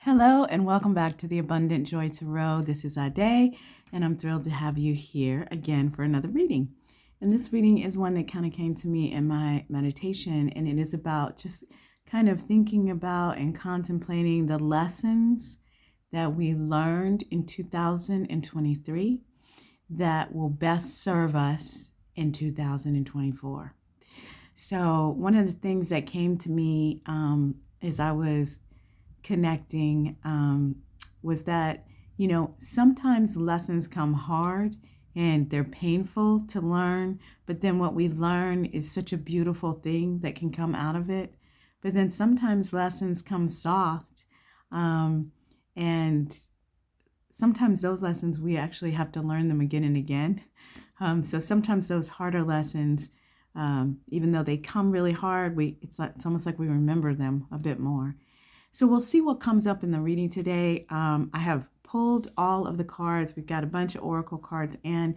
Hello and welcome back to the Abundant Joy Tarot. This is Ade, and I'm thrilled to have you here again for another reading. And this reading is one that kind of came to me in my meditation, and it is about just kind of thinking about and contemplating the lessons that we learned in 2023 that will best serve us in 2024. So one of the things that came to me as I was connecting was that, sometimes lessons come hard and they're painful to learn, but then what we learn is such a beautiful thing that can come out of it. But then sometimes lessons come soft, and sometimes those lessons we actually have to learn them again and again. So sometimes those harder lessons, even though they come really hard, it's almost like we remember them a bit more. So we'll see what comes up in the reading today. I have pulled all of the cards. We've got a bunch of oracle cards and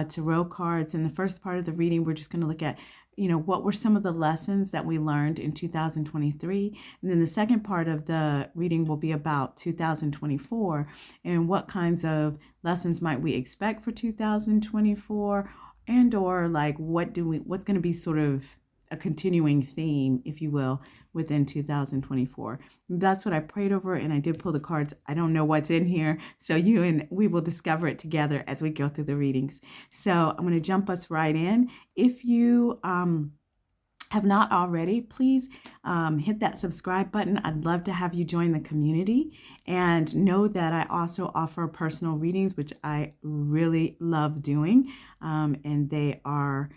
tarot cards. In the first part of the reading, we're just going to look at, what were some of the lessons that we learned in 2023. And then the second part of the reading will be about 2024 and what kinds of lessons might we expect for 2024, and or like what's going to be sort of a continuing theme, if you will, within 2024. That's what I prayed over, and I did pull the cards. I don't know what's in here, so you and we will discover it together as we go through the readings. So I'm going to jump us right in. If you have not already, please hit that subscribe button. I'd love to have you join the community, and know that I also offer personal readings, which I really love doing, and they are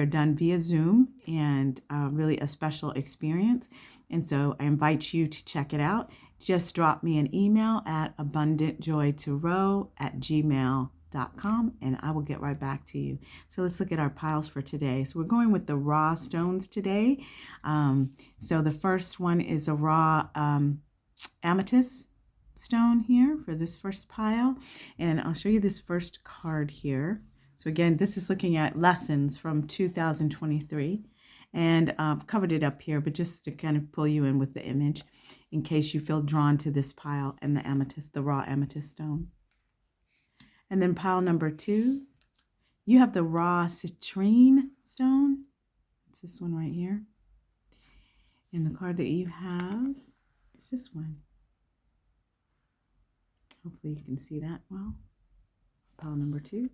done via Zoom, and really a special experience. And so I invite you to check it out. Just drop me an email at abundantjoytarot@gmail.com, and I will get right back to you. So let's look at our piles for today. So we're going with the raw stones today. So the first one is a raw amethyst stone here for this first pile. And I'll show you this first card here. So again, this is looking at lessons from 2023, and I've covered it up here, but just to kind of pull you in with the image in case you feel drawn to this pile and the amethyst, the raw amethyst stone. And then pile number 2, you have the raw citrine stone. It's this one right here. And the card that you have is this one. Hopefully you can see that well. Pile number 2.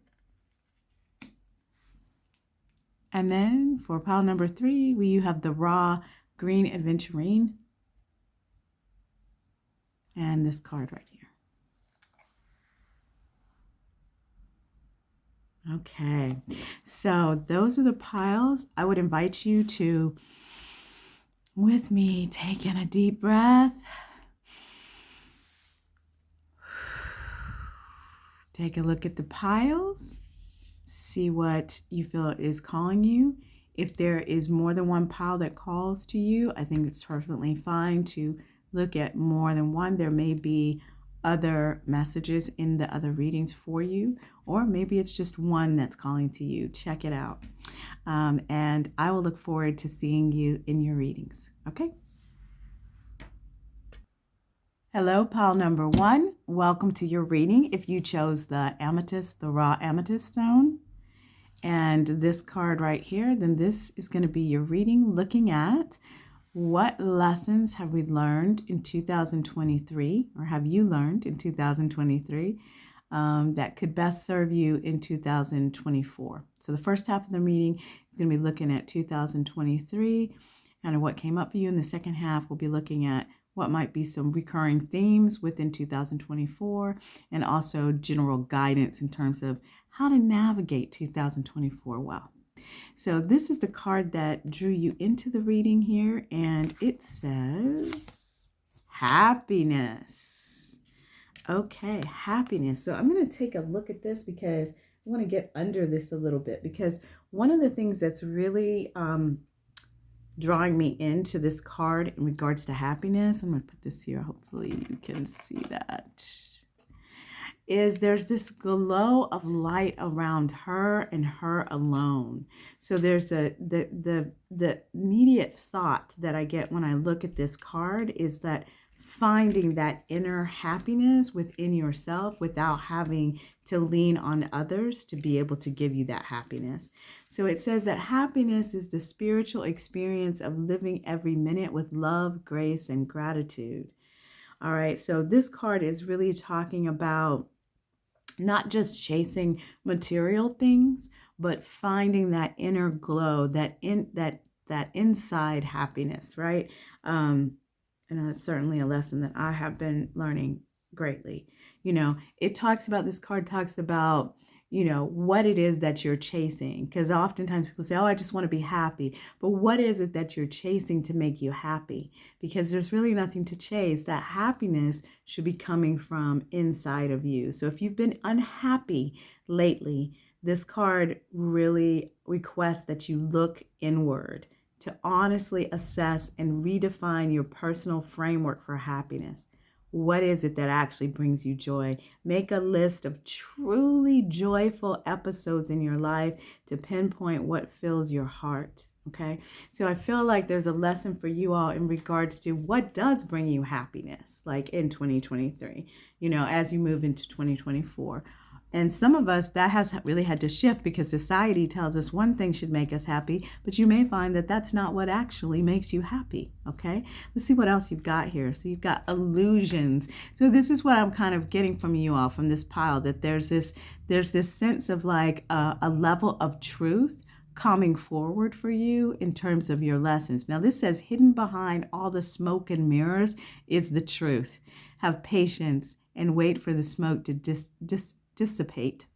And then for pile number 3, you have the raw green Aventurine. And this card right here. Okay, so those are the piles. I would invite you to, with me, take in a deep breath. Take a look at the piles. See what you feel is calling you. If there is more than one pile that calls to you, I think it's perfectly fine to look at more than one. There may be other messages in the other readings for you, or maybe it's just one that's calling to you. Check it out. And I will look forward to seeing you in your readings. Okay? Hello, pile number 1. Welcome to your reading. If you chose the amethyst, the raw amethyst stone, and this card right here, then this is going to be your reading looking at what lessons have we learned in 2023, or have you learned in 2023, that could best serve you in 2024. So the first half of the reading is going to be looking at 2023, kind of what came up for you. In the second half, we'll be looking at what might be some recurring themes within 2024, and also general guidance in terms of how to navigate 2024 well. So this is the card that drew you into the reading here, and it says happiness. Okay, happiness. So I'm going to take a look at this because I want to get under this a little bit, because one of the things that's really drawing me into this card in regards to happiness, I'm going to put this here, hopefully you can see that, is there's this glow of light around her and her alone. So there's the immediate thought that I get when I look at this card is that finding that inner happiness within yourself without having to lean on others to be able to give you that happiness. So it says that happiness is the spiritual experience of living every minute with love, grace, and gratitude. All right, so this card is really talking about not just chasing material things, but finding that inner glow, that inside happiness, right? And that's certainly a lesson that I have been learning greatly. It talks about, this card talks about, what it is that you're chasing. Because oftentimes people say, oh, I just want to be happy. But what is it that you're chasing to make you happy? Because there's really nothing to chase. That happiness should be coming from inside of you. So if you've been unhappy lately, this card really requests that you look inward to honestly assess and redefine your personal framework for happiness. What is it that actually brings you joy? Make a list of truly joyful episodes in your life to pinpoint what fills your heart. Okay, so I feel like there's a lesson for you all in regards to what does bring you happiness, like in 2023, as you move into 2024. And some of us, that has really had to shift because society tells us one thing should make us happy, but you may find that that's not what actually makes you happy, okay? Let's see what else you've got here. So you've got illusions. So this is what I'm kind of getting from you all, from this pile, that there's this sense of like a level of truth coming forward for you in terms of your lessons. Now this says, hidden behind all the smoke and mirrors is the truth. Have patience and wait for the smoke to dissipate.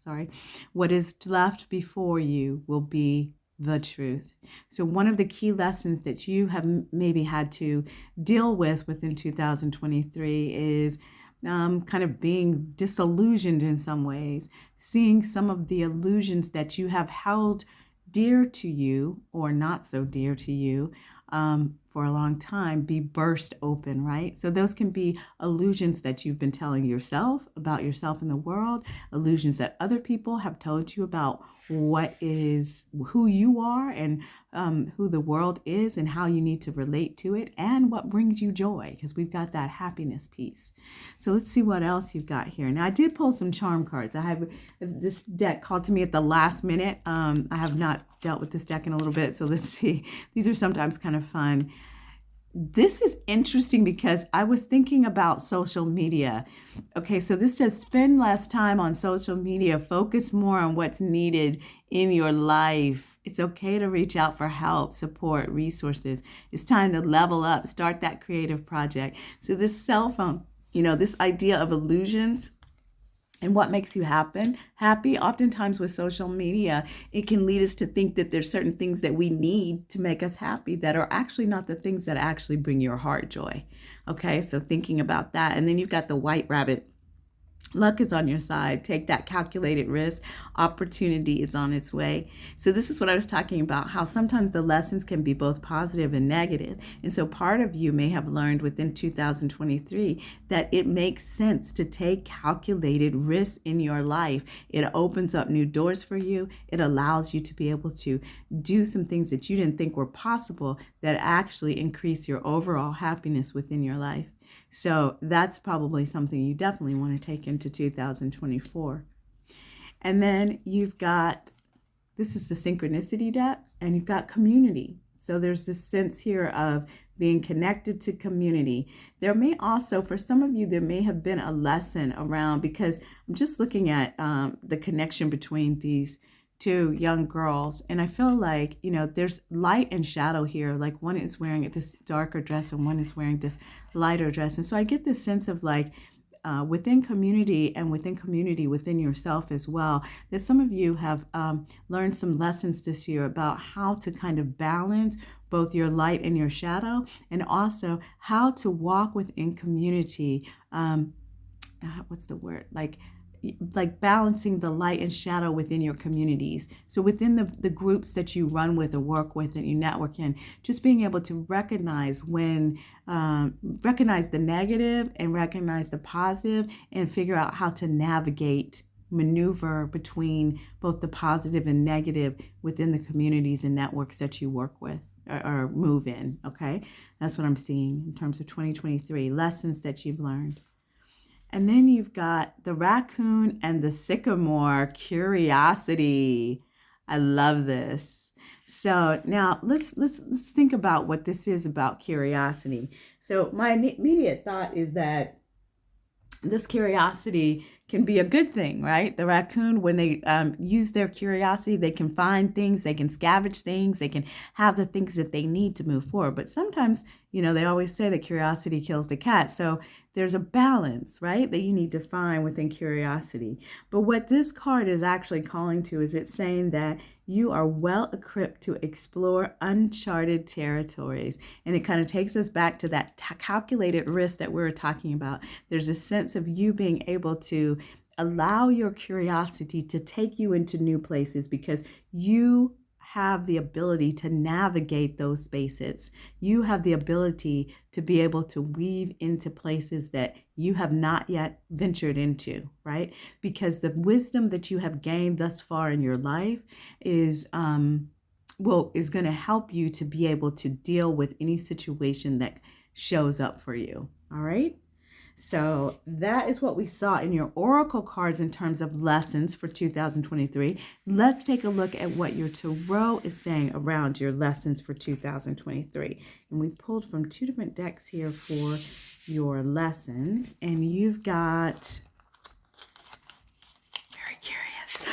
What is left before you will be the truth. So one of the key lessons that you have maybe had to deal with within 2023 is kind of being disillusioned in some ways, seeing some of the illusions that you have held dear to you or not so dear to you for a long time be burst open, right? So those can be illusions that you've been telling yourself about yourself in the world, illusions that other people have told you about who you are and who the world is and how you need to relate to it and what brings you joy, because we've got that happiness piece. So let's see what else you've got here. Now I did pull some charm cards. I have this deck called to me at the last minute. I have not dealt with this deck in a little bit, so let's see. These are sometimes kind of fun. This is interesting because I was thinking about social media. Okay, so this says spend less time on social media, focus more on what's needed in your life. It's okay to reach out for help, support, resources. It's time to level up, start that creative project. So this cell phone, this idea of illusions and what makes you happy, oftentimes with social media, it can lead us to think that there's certain things that we need to make us happy that are actually not the things that actually bring your heart joy. Okay, so thinking about that. And then you've got the white rabbit. Luck is on your side. Take that calculated risk. Opportunity is on its way. So this is what I was talking about, how sometimes the lessons can be both positive and negative. And so part of you may have learned within 2023 that it makes sense to take calculated risks in your life. It opens up new doors for you. It allows you to be able to do some things that you didn't think were possible that actually increase your overall happiness within your life. So that's probably something you definitely want to take into 2024. And then you've got, this is the synchronicity deck, and you've got community. So there's this sense here of being connected to community. There may also, for some of you, there may have been a lesson around, because I'm just looking at the connection between these two young girls, and I feel like, there's light and shadow here. Like one is wearing this darker dress and one is wearing this lighter dress. And so I get this sense of like within community and within community within yourself as well, that some of you have learned some lessons this year about how to kind of balance both your light and your shadow, and also how to walk within community. What's the word? Like balancing the light and shadow within your communities. So within the groups that you run with or work with and you network in, just being able to recognize recognize the negative and recognize the positive, and figure out how to maneuver between both the positive and negative within the communities and networks that you work with. or move in. Okay, that's what I'm seeing in terms of 2023 lessons that you've learned. And then you've got the raccoon and the sycamore, curiosity. I love this. So now let's think about what this is about curiosity. So my immediate thought is that this curiosity can be a good thing, right? The raccoon, when they use their curiosity, they can find things, they can scavenge things, they can have the things that they need to move forward. But sometimes, they always say that curiosity kills the cat. So there's a balance, right, that you need to find within curiosity. But what this card is actually calling to is it's saying that you are well equipped to explore uncharted territories. And it kind of takes us back to that calculated risk that we were talking about. There's a sense of you being able to allow your curiosity to take you into new places because you have the ability to navigate those spaces. You have the ability to be able to weave into places that you have not yet ventured into, right? Because the wisdom that you have gained thus far in your life is going to help you to be able to deal with any situation that shows up for you. All right. So that is what we saw in your oracle cards in terms of lessons for 2023. Let's take a look at what your tarot is saying around your lessons for 2023. And we pulled from two different decks here for your lessons. And you've got, very curious.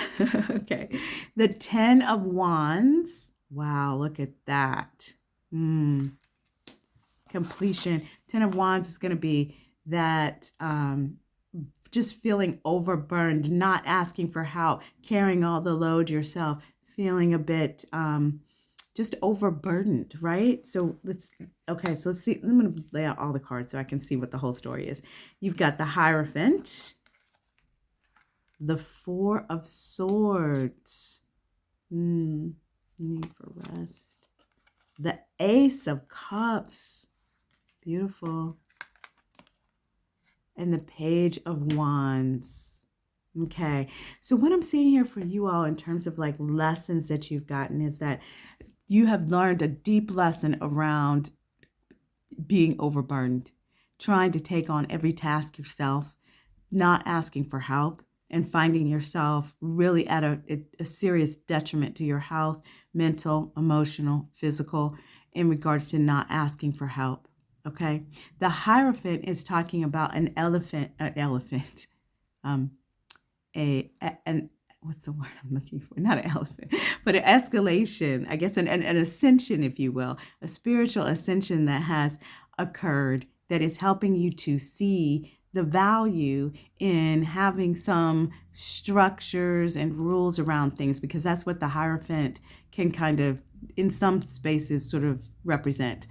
Okay. The 10 of Wands. Wow, look at that. Completion. 10 of Wands is going to be that just feeling overburdened, not asking for help, carrying all the load yourself, feeling a bit just overburdened, right? So let's see. I'm going to lay out all the cards so I can see what the whole story is. You've got the Hierophant, the Four of Swords, need for rest, the Ace of Cups, beautiful, and the Page of Wands. Okay, so what I'm seeing here for you all in terms of like lessons that you've gotten is that you have learned a deep lesson around being overburdened, trying to take on every task yourself, not asking for help, and finding yourself really at a serious detriment to your health, mental, emotional, physical, in regards to not asking for help. Okay, the Hierophant is talking about an elephant, what's the word I'm looking for? Not an elephant, but an escalation, I guess, an ascension, if you will, a spiritual ascension that has occurred that is helping you to see the value in having some structures and rules around things, because that's what the Hierophant can kind of, in some spaces, sort of represent.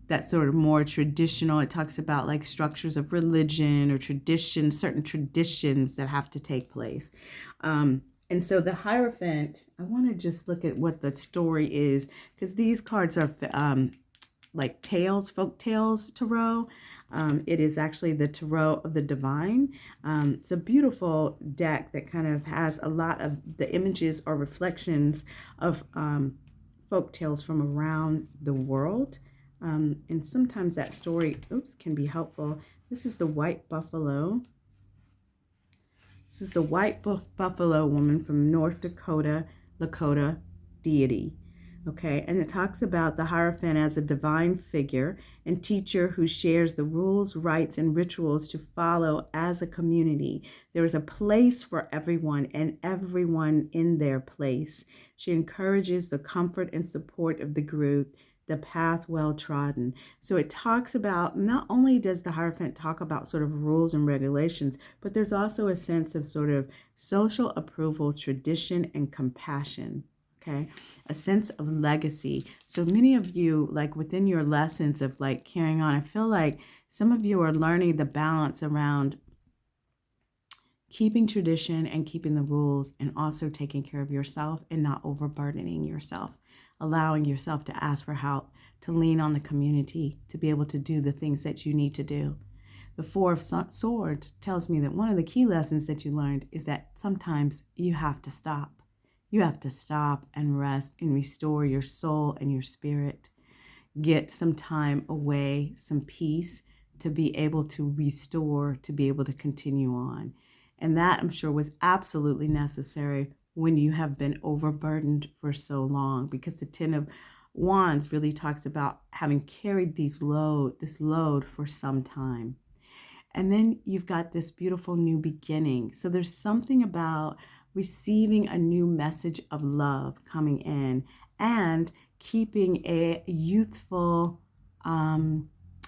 That sort of more traditional, it talks about like structures of religion or tradition, certain traditions that have to take place. And so the Hierophant, I want to just look at what the story is, because these cards are like tales, folk tales tarot. It is actually the Tarot of the Divine. It's a beautiful deck that kind of has a lot of the images or reflections of folk tales from around the world. And sometimes that story, can be helpful. This is the white buffalo. This is the white buffalo woman from North Dakota, Lakota deity. Okay, and it talks about the Hierophant as a divine figure and teacher who shares the rules, rites, and rituals to follow as a community. There is a place for everyone and everyone in their place. She encourages the comfort and support of the group, the path well trodden. So it talks about, not only does the Hierophant talk about sort of rules and regulations, but there's also a sense of sort of social approval, tradition, and compassion. Okay, a sense of legacy. So many of you, like within your lessons of like carrying on, I feel like some of you are learning the balance around keeping tradition and keeping the rules, and also taking care of yourself and not overburdening yourself, allowing yourself to ask for help, to lean on the community, to be able to do the things that you need to do. The Four of Swords tells me that one of the key lessons that you learned is that sometimes you have to stop. You have to stop and rest and restore your soul and your spirit. Get some time away, some peace to be able to restore, to be able to continue on. And that, I'm sure, was absolutely necessary when you have been overburdened for so long, because the Ten of Wands really talks about having carried this load for some time. And then you've got this beautiful new beginning. So there's something about receiving a new message of love coming in and keeping a youthful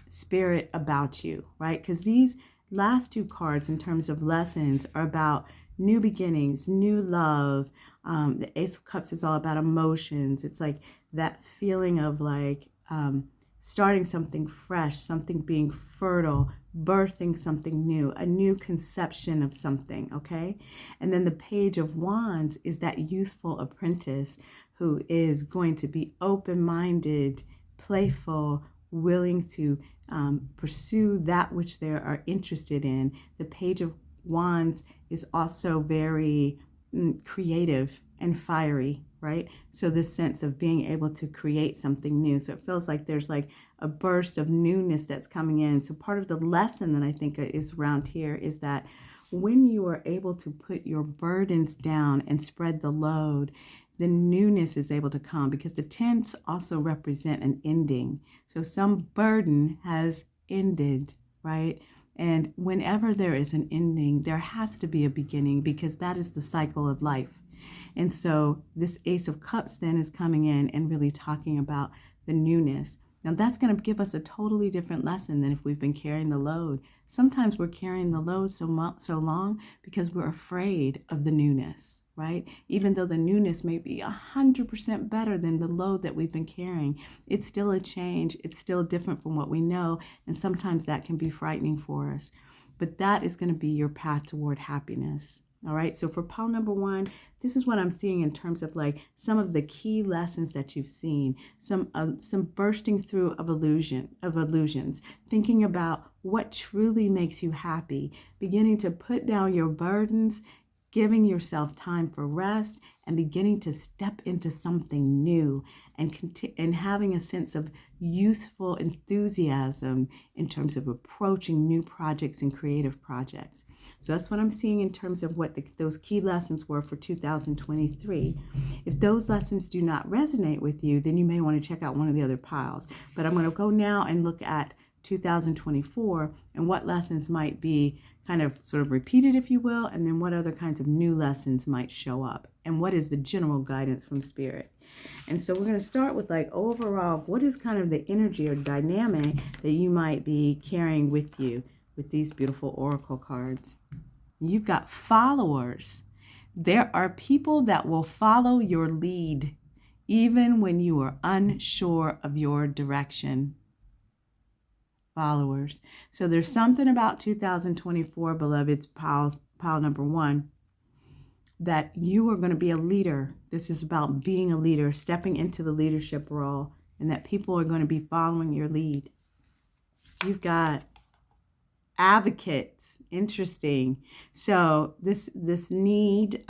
spirit about you, right? Because these last two cards in terms of lessons are about new beginnings, new love. The Ace of Cups is all about emotions. It's like that feeling of like starting something fresh, something being fertile, birthing something new, a new conception of something, okay? And then the Page of Wands is that youthful apprentice who is going to be open-minded, playful, willing to pursue that which they are interested in. The Page of Wands is also very creative and fiery, right? So this sense of being able to create something new. So it feels like there's like a burst of newness that's coming in. So part of the lesson that I think is around here is that when you are able to put your burdens down and spread the load, the newness is able to come, because the tens also represent an ending. So some burden has ended, right? And whenever there is an ending, there has to be a beginning, because that is the cycle of life. And so this Ace of Cups then is coming in and really talking about the newness. Now that's going to give us a totally different lesson than if we've been carrying the load. Sometimes we're carrying the load so long because we're afraid of the newness, right? Even though the newness may be 100% better than the load that we've been carrying, it's still a change. It's still different from what we know. And sometimes that can be frightening for us. But that is going to be your path toward happiness. All right. So for pile number one, this is what I'm seeing in terms of like some of the key lessons that you've seen, some bursting through of illusions, thinking about what truly makes you happy, beginning to put down your burdens, giving yourself time for rest, and beginning to step into something new, and having a sense of youthful enthusiasm in terms of approaching new projects and creative projects. So that's what I'm seeing in terms of what those key lessons were for 2023. If those lessons do not resonate with you, then you may want to check out one of the other piles. But I'm going to go now and look at 2024 and what lessons might be kind of sort of repeated, if you will, and then what other kinds of new lessons might show up, and what is the general guidance from Spirit. And so we're going to start with like overall, what is kind of the energy or dynamic that you might be carrying with you with these beautiful oracle cards. You've got followers. There are people that will follow your lead even when you are unsure of your direction. Followers. So there's something about 2024, beloveds, pile number one, that you are going to be a leader. This is about being a leader, stepping into the leadership role, and that people are going to be following your lead. You've got advocates. Interesting. So this need,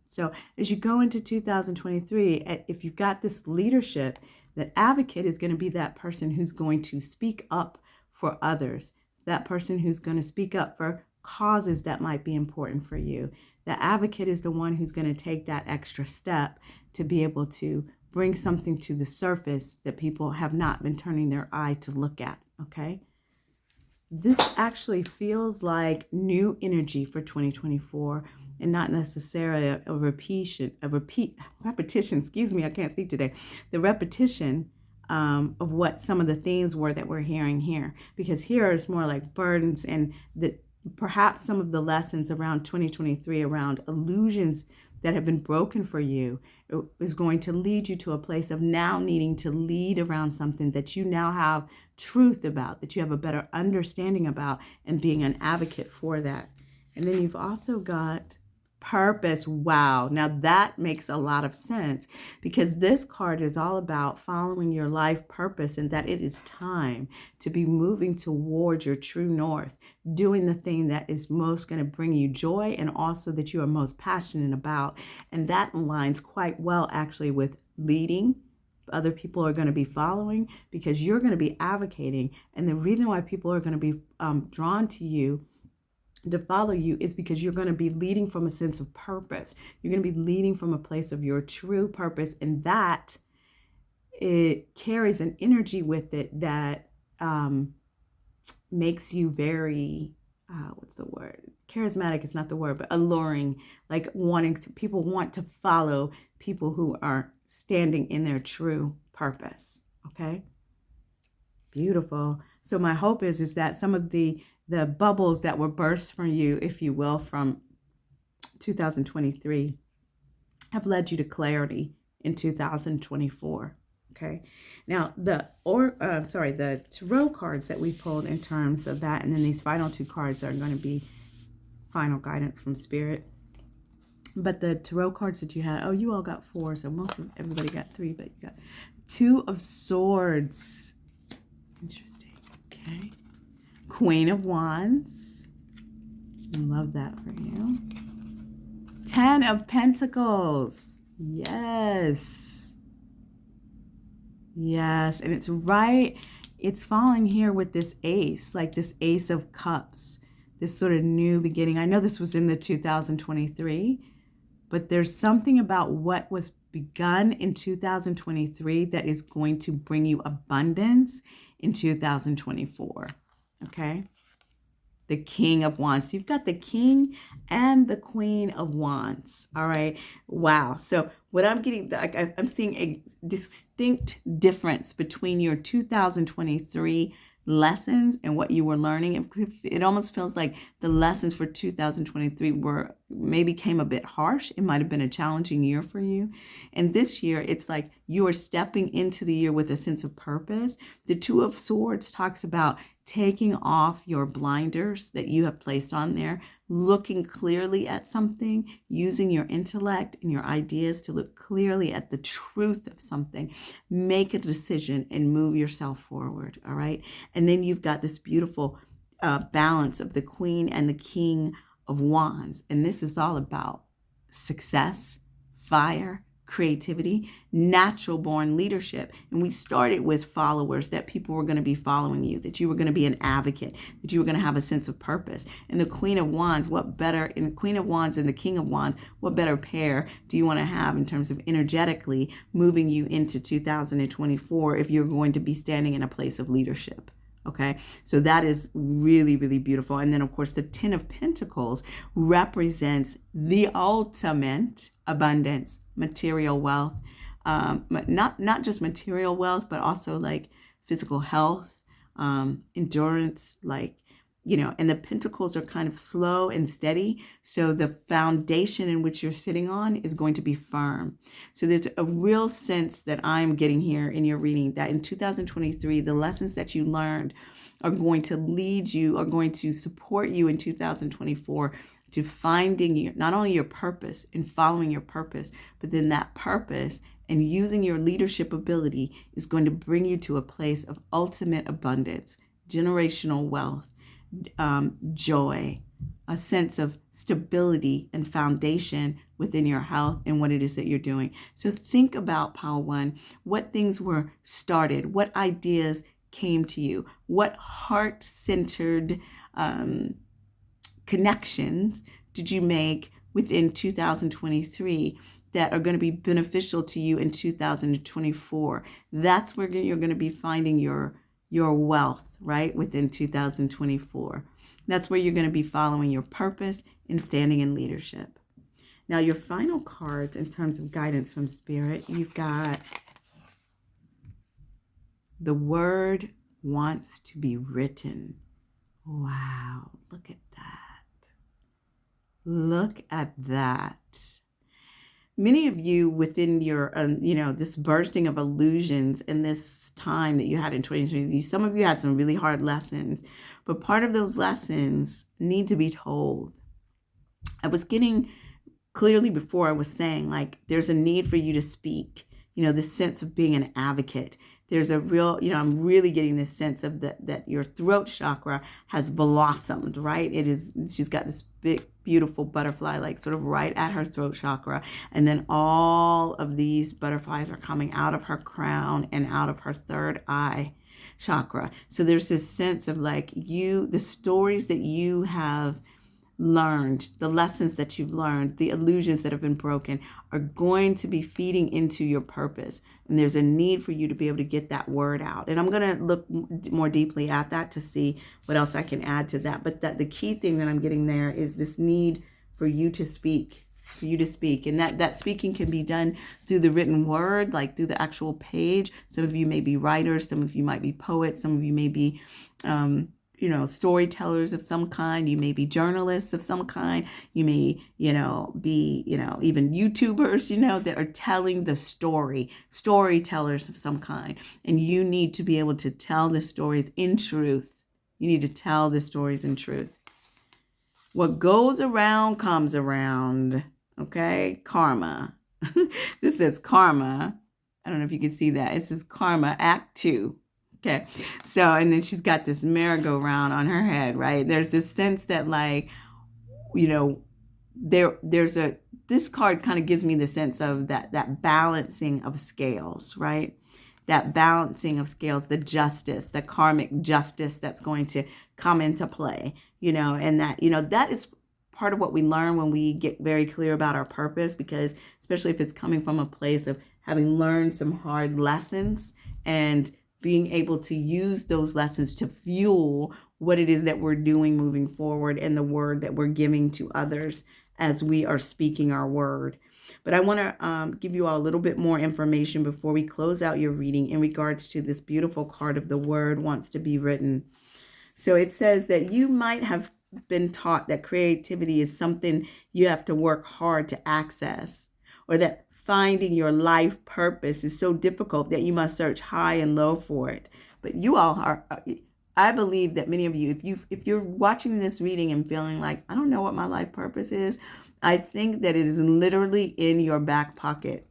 so as you go into 2023, if you've got this leadership, that advocate is going to be that person who's going to speak up for others, that person who's going to speak up for causes that might be important for you. The advocate is the one who's going to take that extra step to be able to bring something to the surface that people have not been turning their eye to look at, okay? This actually feels like new energy for 2024, and not necessarily a repetition, excuse me, I can't speak today. The repetition of what some of the themes were that we're hearing here, because here is more like burdens, and perhaps some of the lessons around 2023 around illusions that have been broken for you is going to lead you to a place of now needing to lead around something that you now have truth about, that you have a better understanding about, and being an advocate for that. And then you've also got Purpose. Wow. Now that makes a lot of sense, because this card is all about following your life purpose, and that it is time to be moving towards your true north, doing the thing that is most going to bring you joy and also that you are most passionate about. And that aligns quite well actually with leading. Other people are going to be following because you're going to be advocating. And the reason why people are going to be drawn to you to follow you is because you're going to be leading from a sense of purpose. You're going to be leading from a place of your true purpose, and that it carries an energy with it that makes you very what's the word? Charismatic is not the word, but alluring, like people want to follow people who are standing in their true purpose. Okay. Beautiful. So my hope is that some of the bubbles that were burst from you, if you will, from 2023 have led you to clarity in 2024. Okay. Now the tarot cards that we pulled in terms of that, and then these final two cards are going to be final guidance from Spirit. But the tarot cards that you had, you all got 4, so everybody got 3, but you got 2 of Swords. Interesting. Okay. Queen of Wands. Love that for you. 10 of Pentacles. Yes. Yes. And it's falling here with this Ace, like this Ace of Cups, this sort of new beginning. I know this was in the 2023, but there's something about what was begun in 2023 that is going to bring you abundance in 2024. Okay. The King of Wands. So you've got the King and the Queen of Wands. All right. Wow. So what I'm getting, I'm seeing a distinct difference between your 2023 lessons and what you were learning. It almost feels like the lessons for 2023 came a bit harsh. It might have been a challenging year for you. And this year, it's like you are stepping into the year with a sense of purpose. The Two of Swords talks about taking off your blinders that you have placed on there, looking clearly at something, using your intellect and your ideas to look clearly at the truth of something, make a decision and move yourself forward. All right. And then you've got this beautiful balance of the Queen and the King of Wands. And this is all about success, fire, creativity, natural born leadership. And we started with followers, that people were going to be following you, that you were going to be an advocate, that you were going to have a sense of purpose. And the Queen of Wands, Queen of Wands and the King of Wands, what better pair do you want to have in terms of energetically moving you into 2024 if you're going to be standing in a place of leadership? Okay, so that is really, really beautiful. And then, of course, the 10 of Pentacles represents the ultimate abundance, material wealth, but not just material wealth, but also like physical health, endurance, and the Pentacles are kind of slow and steady. So the foundation in which you're sitting on is going to be firm. So there's a real sense that I'm getting here in your reading that in 2023, the lessons that you learned are going to lead you, are going to support you in 2024 to finding not only your purpose and following your purpose, but then that purpose and using your leadership ability is going to bring you to a place of ultimate abundance, generational wealth, joy, a sense of stability and foundation within your health and what it is that you're doing. So think about, Power One, what things were started, what ideas came to you, what heart-centered connections did you make within 2023 that are going to be beneficial to you in 2024. That's where you're going to be finding your wealth, right? Within 2024. That's where you're going to be following your purpose and standing in leadership. Now, your final cards in terms of guidance from Spirit, you've got the word wants to be written. Wow, look at that. Look at that. Many of you within your, this bursting of illusions in this time that you had in 2020, some of you had some really hard lessons, but part of those lessons need to be told. I was getting clearly before I was saying, like, there's a need for you to speak, this sense of being an advocate. There's a real, I'm really getting this sense of that your throat chakra has blossomed, right? She's got this big, beautiful butterfly, like sort of right at her throat chakra. And then all of these butterflies are coming out of her crown and out of her third eye chakra. So there's this sense of like the stories that you have learned, the lessons that you've learned, the illusions that have been broken are going to be feeding into your purpose. And there's a need for you to be able to get that word out. And I'm going to look more deeply at that to see what else I can add to that. But the key thing that I'm getting there is this need for you to speak, And that speaking can be done through the written word, like through the actual page. Some of you may be writers, some of you might be poets, some of you may be, storytellers of some kind. You may be journalists of some kind. You may, be, even YouTubers, that are telling the storytellers of some kind. And you need to be able to tell the stories in truth. You need to tell the stories in truth. What goes around comes around. Okay. Karma. This says karma. I don't know if you can see that. It says karma, Act 2. Okay. So, and then she's got this merry-go-round on her head, right? There's this sense that like, this card kind of gives me the sense of that balancing of scales, right? That balancing of scales, the justice, the karmic justice that's going to come into play, and that is part of what we learn when we get very clear about our purpose, because especially if it's coming from a place of having learned some hard lessons and being able to use those lessons to fuel what it is that we're doing moving forward and the word that we're giving to others as we are speaking our word. But I want to give you all a little bit more information before we close out your reading in regards to this beautiful card of the word wants to be written. So it says that you might have been taught that creativity is something you have to work hard to access, or that finding your life purpose is so difficult that you must search high and low for it. But you all are, I believe that many of you, if you're watching this reading and feeling like, I don't know what my life purpose is, I think that it is literally in your back pocket.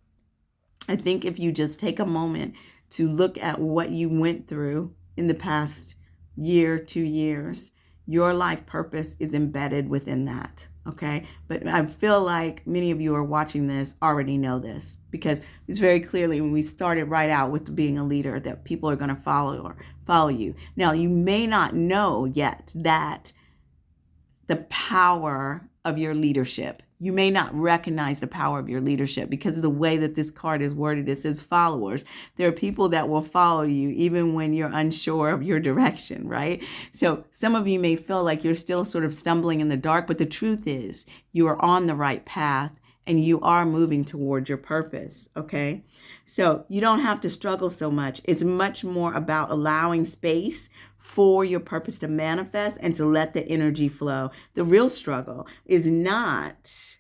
I think if you just take a moment to look at what you went through in the past year, 2 years, your life purpose is embedded within that. Okay. But I feel like many of you are watching this already know this, because it's very clearly when we started right out with being a leader that people are going to follow you. Now, you may not know yet that the power of your leadership. You may not recognize the power of your leadership because of the way that this card is worded. It says followers. There are people that will follow you even when you're unsure of your direction, right? So some of you may feel like you're still sort of stumbling in the dark, but the truth is you are on the right path and you are moving towards your purpose, okay? So you don't have to struggle so much. It's much more about allowing space for your purpose to manifest and to let the energy flow. The real struggle is not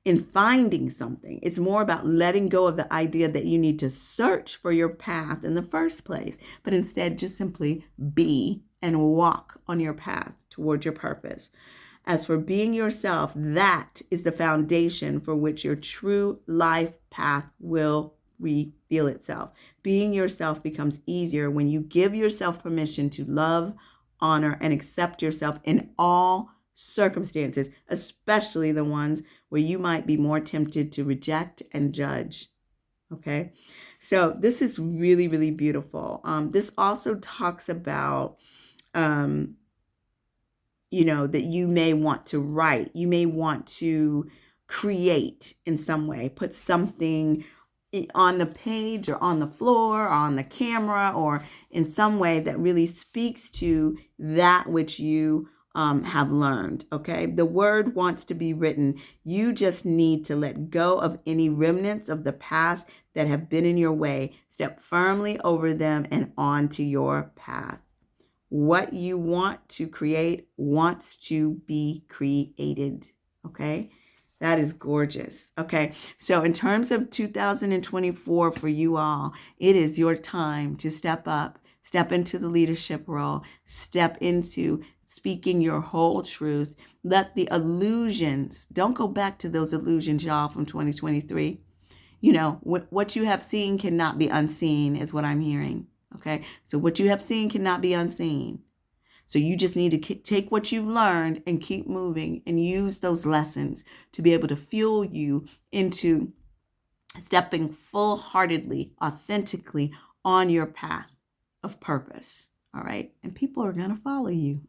in finding something. It's more about letting go of the idea that you need to search for your path in the first place, but instead just simply be and walk on your path towards your purpose. As for being yourself, that is the foundation for which your true life path will reveal itself. Being yourself becomes easier when you give yourself permission to love, honor, and accept yourself in all circumstances, especially the ones where you might be more tempted to reject and judge. Okay, so this is really, really beautiful. This also talks about, that you may want to write, you may want to create in some way, put something on the page or on the floor or on the camera or in some way that really speaks to that which you have learned. Okay. The word wants to be written. You just need to let go of any remnants of the past that have been in your way. Step firmly over them and onto your path. What you want to create wants to be created. Okay. That is gorgeous. Okay. So in terms of 2024 for you all, it is your time to step up, Step into the leadership role. Step into speaking your whole truth. Let the illusions, don't go back to those illusions, y'all, from 2023. What you have seen cannot be unseen is what I'm hearing. Okay. So what you have seen cannot be unseen. So you just need to take what you've learned and keep moving and use those lessons to be able to fuel you into stepping full-heartedly, authentically on your path of purpose. All right. And people are going to follow you.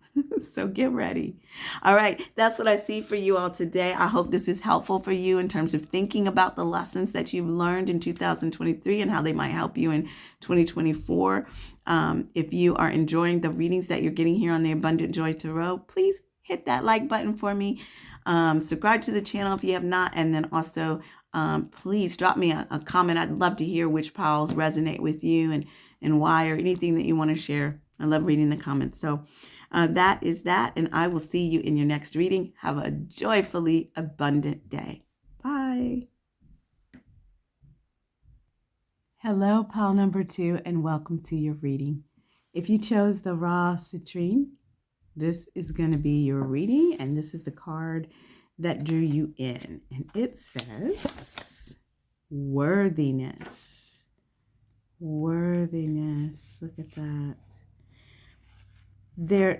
So get ready. All right. That's what I see for you all today. I hope this is helpful for you in terms of thinking about the lessons that you've learned in 2023 and how they might help you in 2024. If you are enjoying the readings that you're getting here on the Abundant Joy Tarot, please hit that like button for me. Subscribe to the channel if you have not. And then also, please drop me a comment. I'd love to hear which piles resonate with you and why, or anything that you want to share. I love reading the comments. So that is that. And I will see you in your next reading. Have a joyfully abundant day. Bye. Hello, pile number 2, and welcome to your reading. If you chose the raw citrine, this is going to be your reading. And this is the card that drew you in. And it says worthiness. Worthiness. Look at that.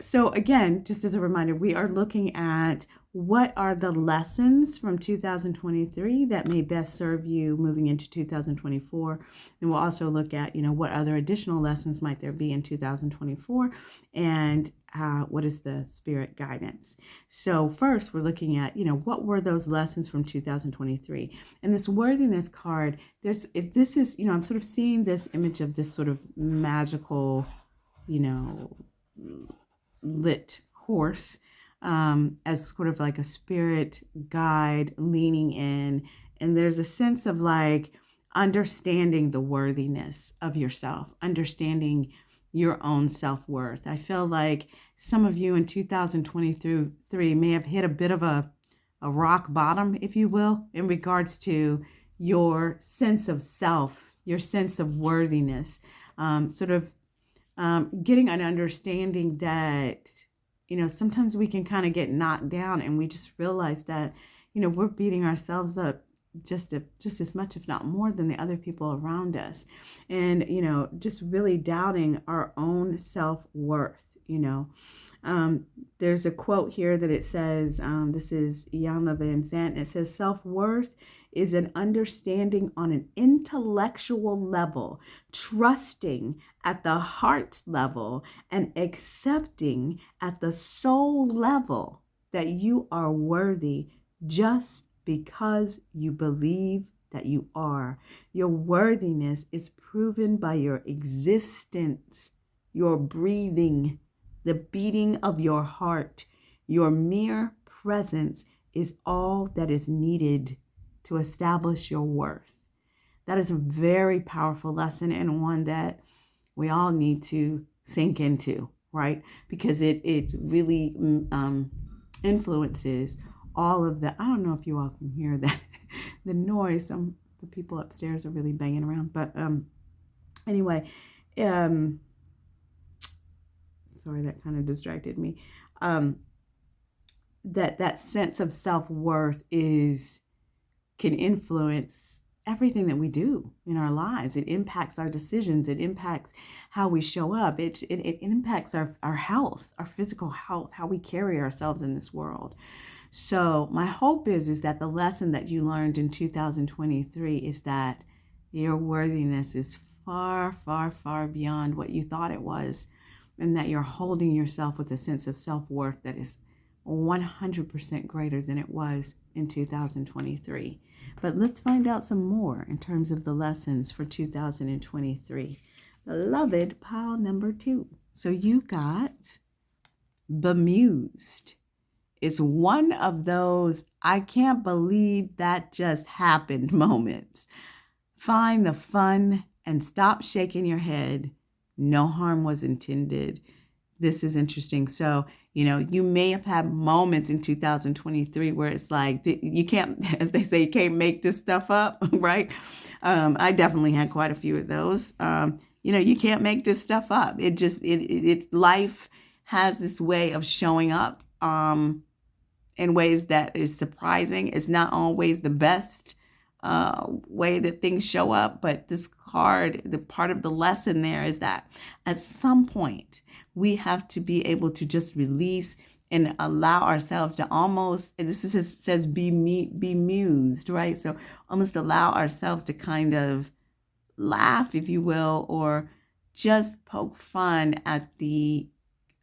So again, just as a reminder, we are looking at what are the lessons from 2023 that may best serve you moving into 2024. And we'll also look at, what other additional lessons might there be in 2024 and what is the spirit guidance. So first we're looking at, what were those lessons from 2023? And this worthiness card, I'm sort of seeing this image of this sort of magical, lit horse as sort of like a spirit guide leaning in. And there's a sense of like understanding the worthiness of yourself, understanding your own self-worth. I feel like some of you in 2023 may have hit a bit of a rock bottom, if you will, in regards to your sense of self, your sense of worthiness, getting an understanding that, sometimes we can kind of get knocked down and we just realize that, we're beating ourselves up just as much, if not more, than the other people around us. And, just really doubting our own self-worth, There's a quote here that it says, this is Iyanla Van Zandt, it says, self-worth is an understanding on an intellectual level, trusting at the heart level, and accepting at the soul level that you are worthy just because you believe that you are. Your worthiness is proven by your existence, your breathing, the beating of your heart. Your mere presence is all that is needed to establish your worth. That is a very powerful lesson, and one that we all need to sink into, right? Because it really influences all of the, I don't know if you all can hear that, the noise. The people upstairs are really banging around. But anyway, sorry, that kind of distracted me. That sense of self-worth can influence everything that we do in our lives. It impacts our decisions. It impacts how we show up. It impacts our health, our physical health, how we carry ourselves in this world. So my hope is that the lesson that you learned in 2023 is that your worthiness is far, far, far beyond what you thought it was, and that you're holding yourself with a sense of self-worth that is 100% greater than it was in 2023. But let's find out some more in terms of the lessons for 2023. Beloved, pile number 2. So you got bemused. It's one of those I can't believe that just happened moments. Find the fun and stop shaking your head. No harm was intended. This is interesting. So, you may have had moments in 2023 where it's like, you can't, as they say, you can't make this stuff up, right? I definitely had quite a few of those. you can't make this stuff up. Life has this way of showing up in ways that is surprising. It's not always the best way that things show up, but this card, the part of the lesson there is that at some point we have to be able to just release and allow ourselves to almost, says be mused, right? So almost allow ourselves to kind of laugh, if you will, or just poke fun at the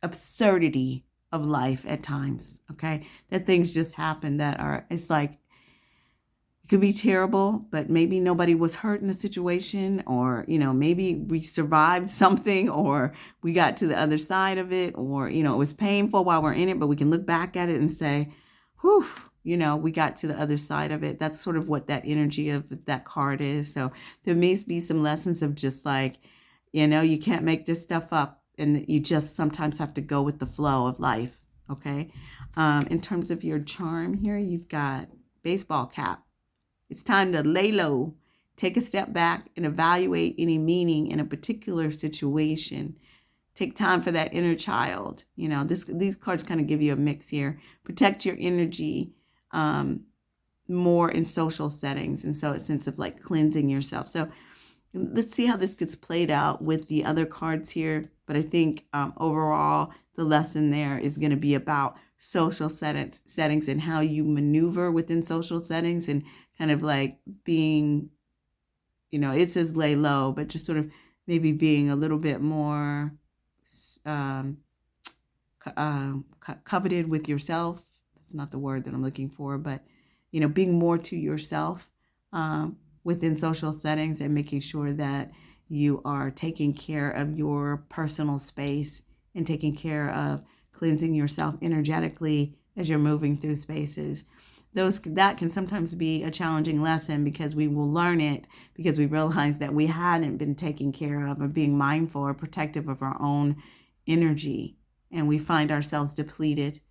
absurdity of life at times, okay? That things just happen it's like, it could be terrible, but maybe nobody was hurt in the situation, or, maybe we survived something, or we got to the other side of it, or, it was painful while we're in it, but we can look back at it and say, whew, we got to the other side of it. That's sort of what that energy of that card is. So there may be some lessons of just like, you can't make this stuff up. And you just sometimes have to go with the flow of life, okay? In terms of your charm here, you've got baseball cap. It's time to lay low, take a step back, and evaluate any meaning in a particular situation. Take time for that inner child. These cards kind of give you a mix here. Protect your energy more in social settings. And so a sense of like cleansing yourself. So let's see how this gets played out with the other cards here. But I think overall, the lesson there is going to be about social settings and how you maneuver within social settings, and kind of like being, it says lay low, but just sort of maybe being a little bit more coveted with yourself. That's not the word that I'm looking for, but, being more to yourself within social settings, and making sure that you are taking care of your personal space and taking care of cleansing yourself energetically as you're moving through spaces. That can sometimes be a challenging lesson, because we will learn it because we realize that we hadn't been taking care of or being mindful or protective of our own energy, and we find ourselves depleted.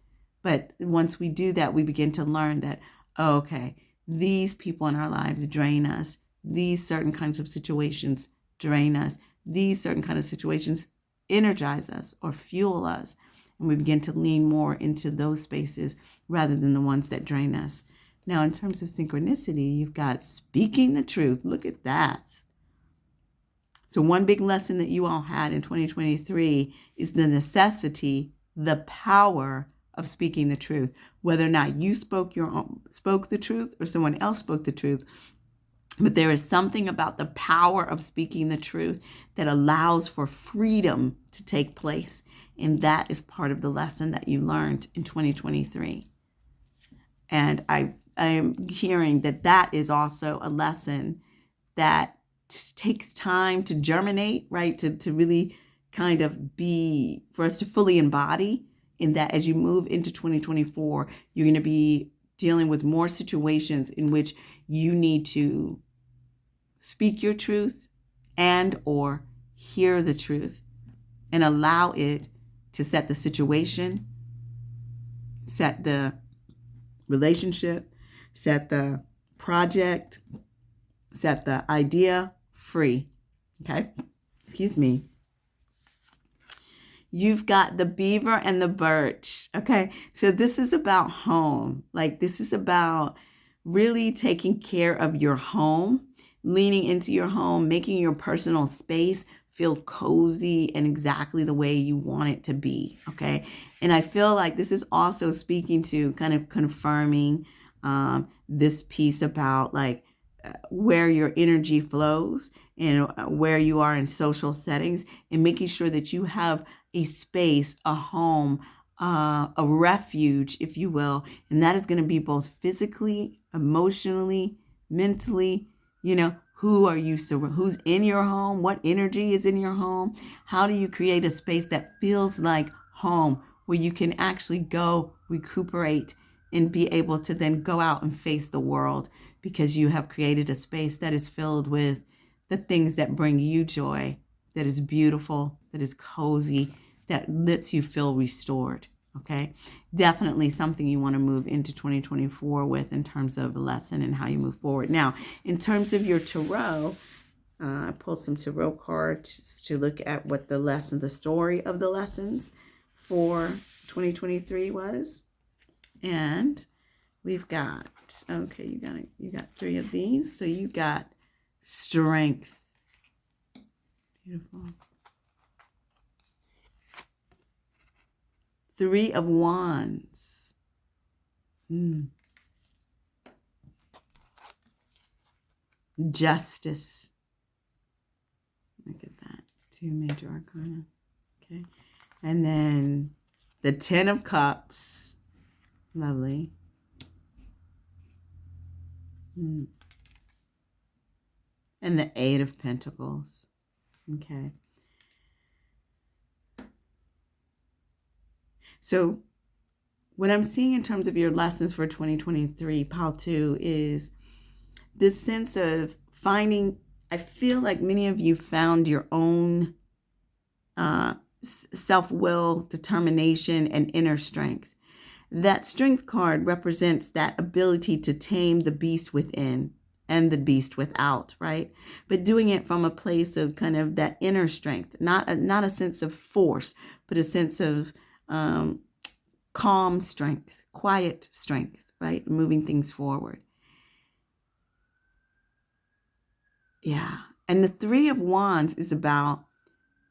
But once we do that, we begin to learn that, okay, these people in our lives drain us. These certain kinds of situations drain us. These certain kind of situations energize us or fuel us. And we begin to lean more into those spaces rather than the ones that drain us. Now, in terms of synchronicity, you've got speaking the truth. Look at that. So one big lesson that you all had in 2023 is the necessity, the power of speaking the truth. Whether or not you spoke the truth or someone else spoke the truth, but there is something about the power of speaking the truth that allows for freedom to take place. And that is part of the lesson that you learned in 2023. And I am hearing that is also a lesson that takes time to germinate, right? To really kind of be, for us to fully embody, in that as you move into 2024, you're going to be dealing with more situations in which you need to speak your truth and or hear the truth, and allow it to set the situation, set the relationship, set the project, set the idea free. Okay? Excuse me. You've got the beaver and the birch. Okay? So this is about home. Like, this is about really taking care of your home, leaning into your home, making your personal space feel cozy and exactly the way you want it to be, okay? And I feel like this is also speaking to kind of confirming this piece about like where your energy flows and where you are in social settings, and making sure that you have a space, a home, a refuge, if you will. And that is going to be both physically, emotionally, mentally, who's in your home? What energy is in your home? How do you create a space that feels like home, where you can actually go recuperate and be able to then go out and face the world, because you have created a space that is filled with the things that bring you joy, that is beautiful, that is cozy, that lets you feel restored. Okay, definitely something you want to move into 2024 with in terms of a lesson and how you move forward. Now, in terms of your tarot, I pulled some tarot cards to look at what the story of the lessons for 2023 was. And we've got, okay, you got 3 of these. So you got strength. Beautiful. 3 of Wands. Justice. Look at that. 2 major arcana. Okay. And then the 10 of Cups. Lovely. And the 8 of Pentacles. Okay. So what I'm seeing in terms of your lessons for 2023, Pile 2, is this sense of finding, I feel like many of you found your own self-will, determination, and inner strength. That strength card represents that ability to tame the beast within and the beast without, right? But doing it from a place of kind of that inner strength, not a sense of force, but a sense of calm strength, quiet strength, right? Moving things forward. Yeah. And the 3 of Wands is about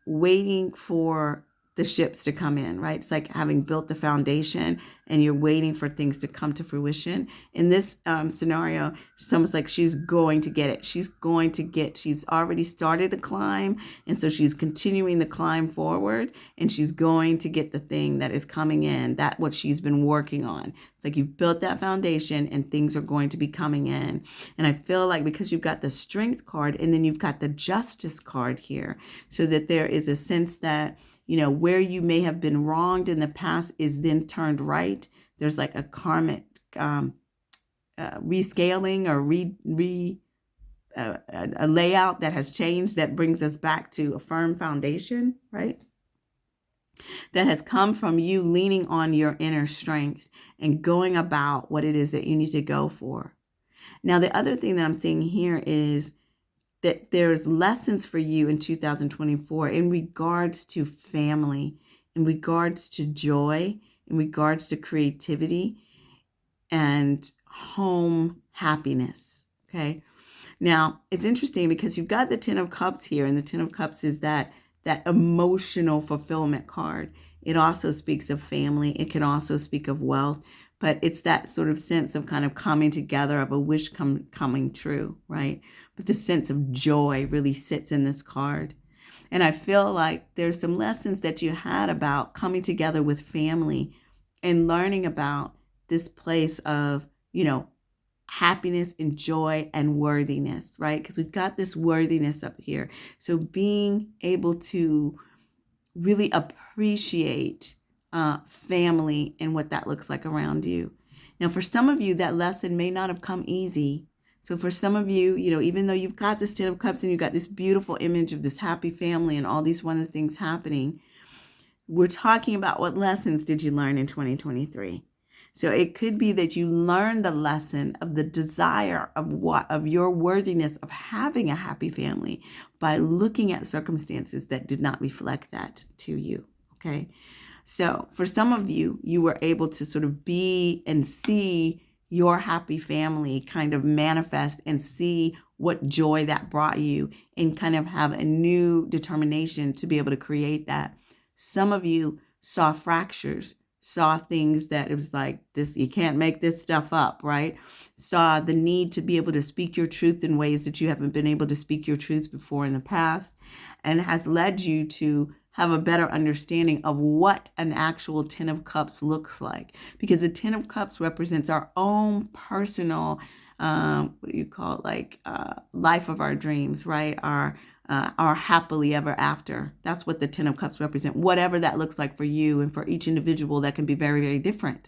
waiting for the ships to come in, right? It's like having built the foundation and you're waiting for things to come to fruition. In this scenario, it's almost like she's going to get it. She's already started the climb. And so she's continuing the climb forward, and she's going to get the thing that is coming in, that what she's been working on. It's like you've built that foundation and things are going to be coming in. And I feel like because you've got the Strength card and then you've got the Justice card here, so that there is a sense that, you know, where you may have been wronged in the past is then turned right. There's like a karmic rescaling or a layout that has changed that brings us back to a firm foundation, right? That has come from you leaning on your inner strength and going about what it is that you need to go for. Now, the other thing that I'm seeing here is that there's lessons for you in 2024 in regards to family, in regards to joy, in regards to creativity and home happiness. Okay. Now, it's interesting because you've got the 10 of Cups here, and the 10 of Cups is that emotional fulfillment card. It also speaks of family. It can also speak of wealth, but it's that sort of sense of kind of coming together, of a wish coming true, right? But the sense of joy really sits in this card. And I feel like there's some lessons that you had about coming together with family and learning about this place of, you know, happiness and joy and worthiness, right? Because we've got this worthiness up here. So being able to really appreciate family and what that looks like around you. Now, for some of you, that lesson may not have come easy. So for some of you, you know, even though you've got this 10 of Cups and you've got this beautiful image of this happy family and all these wonderful things happening, we're talking about what lessons did you learn in 2023? So it could be that you learned the lesson of the desire of your worthiness of having a happy family by looking at circumstances that did not reflect that to you. Okay. So for some of you, you were able to sort of be and see your happy family kind of manifest and see what joy that brought you and kind of have a new determination to be able to create that. Some of you saw fractures, saw things that it was like this, you can't make this stuff up, right? Saw the need to be able to speak your truth in ways that you haven't been able to speak your truths before in the past, and has led you to have a better understanding of what an actual 10 of Cups looks like. Because the 10 of Cups represents our own personal, what do you call it? Like life of our dreams, right? Our happily ever after. That's what the 10 of Cups represent. Whatever that looks like for you and for each individual, that can be very, very different.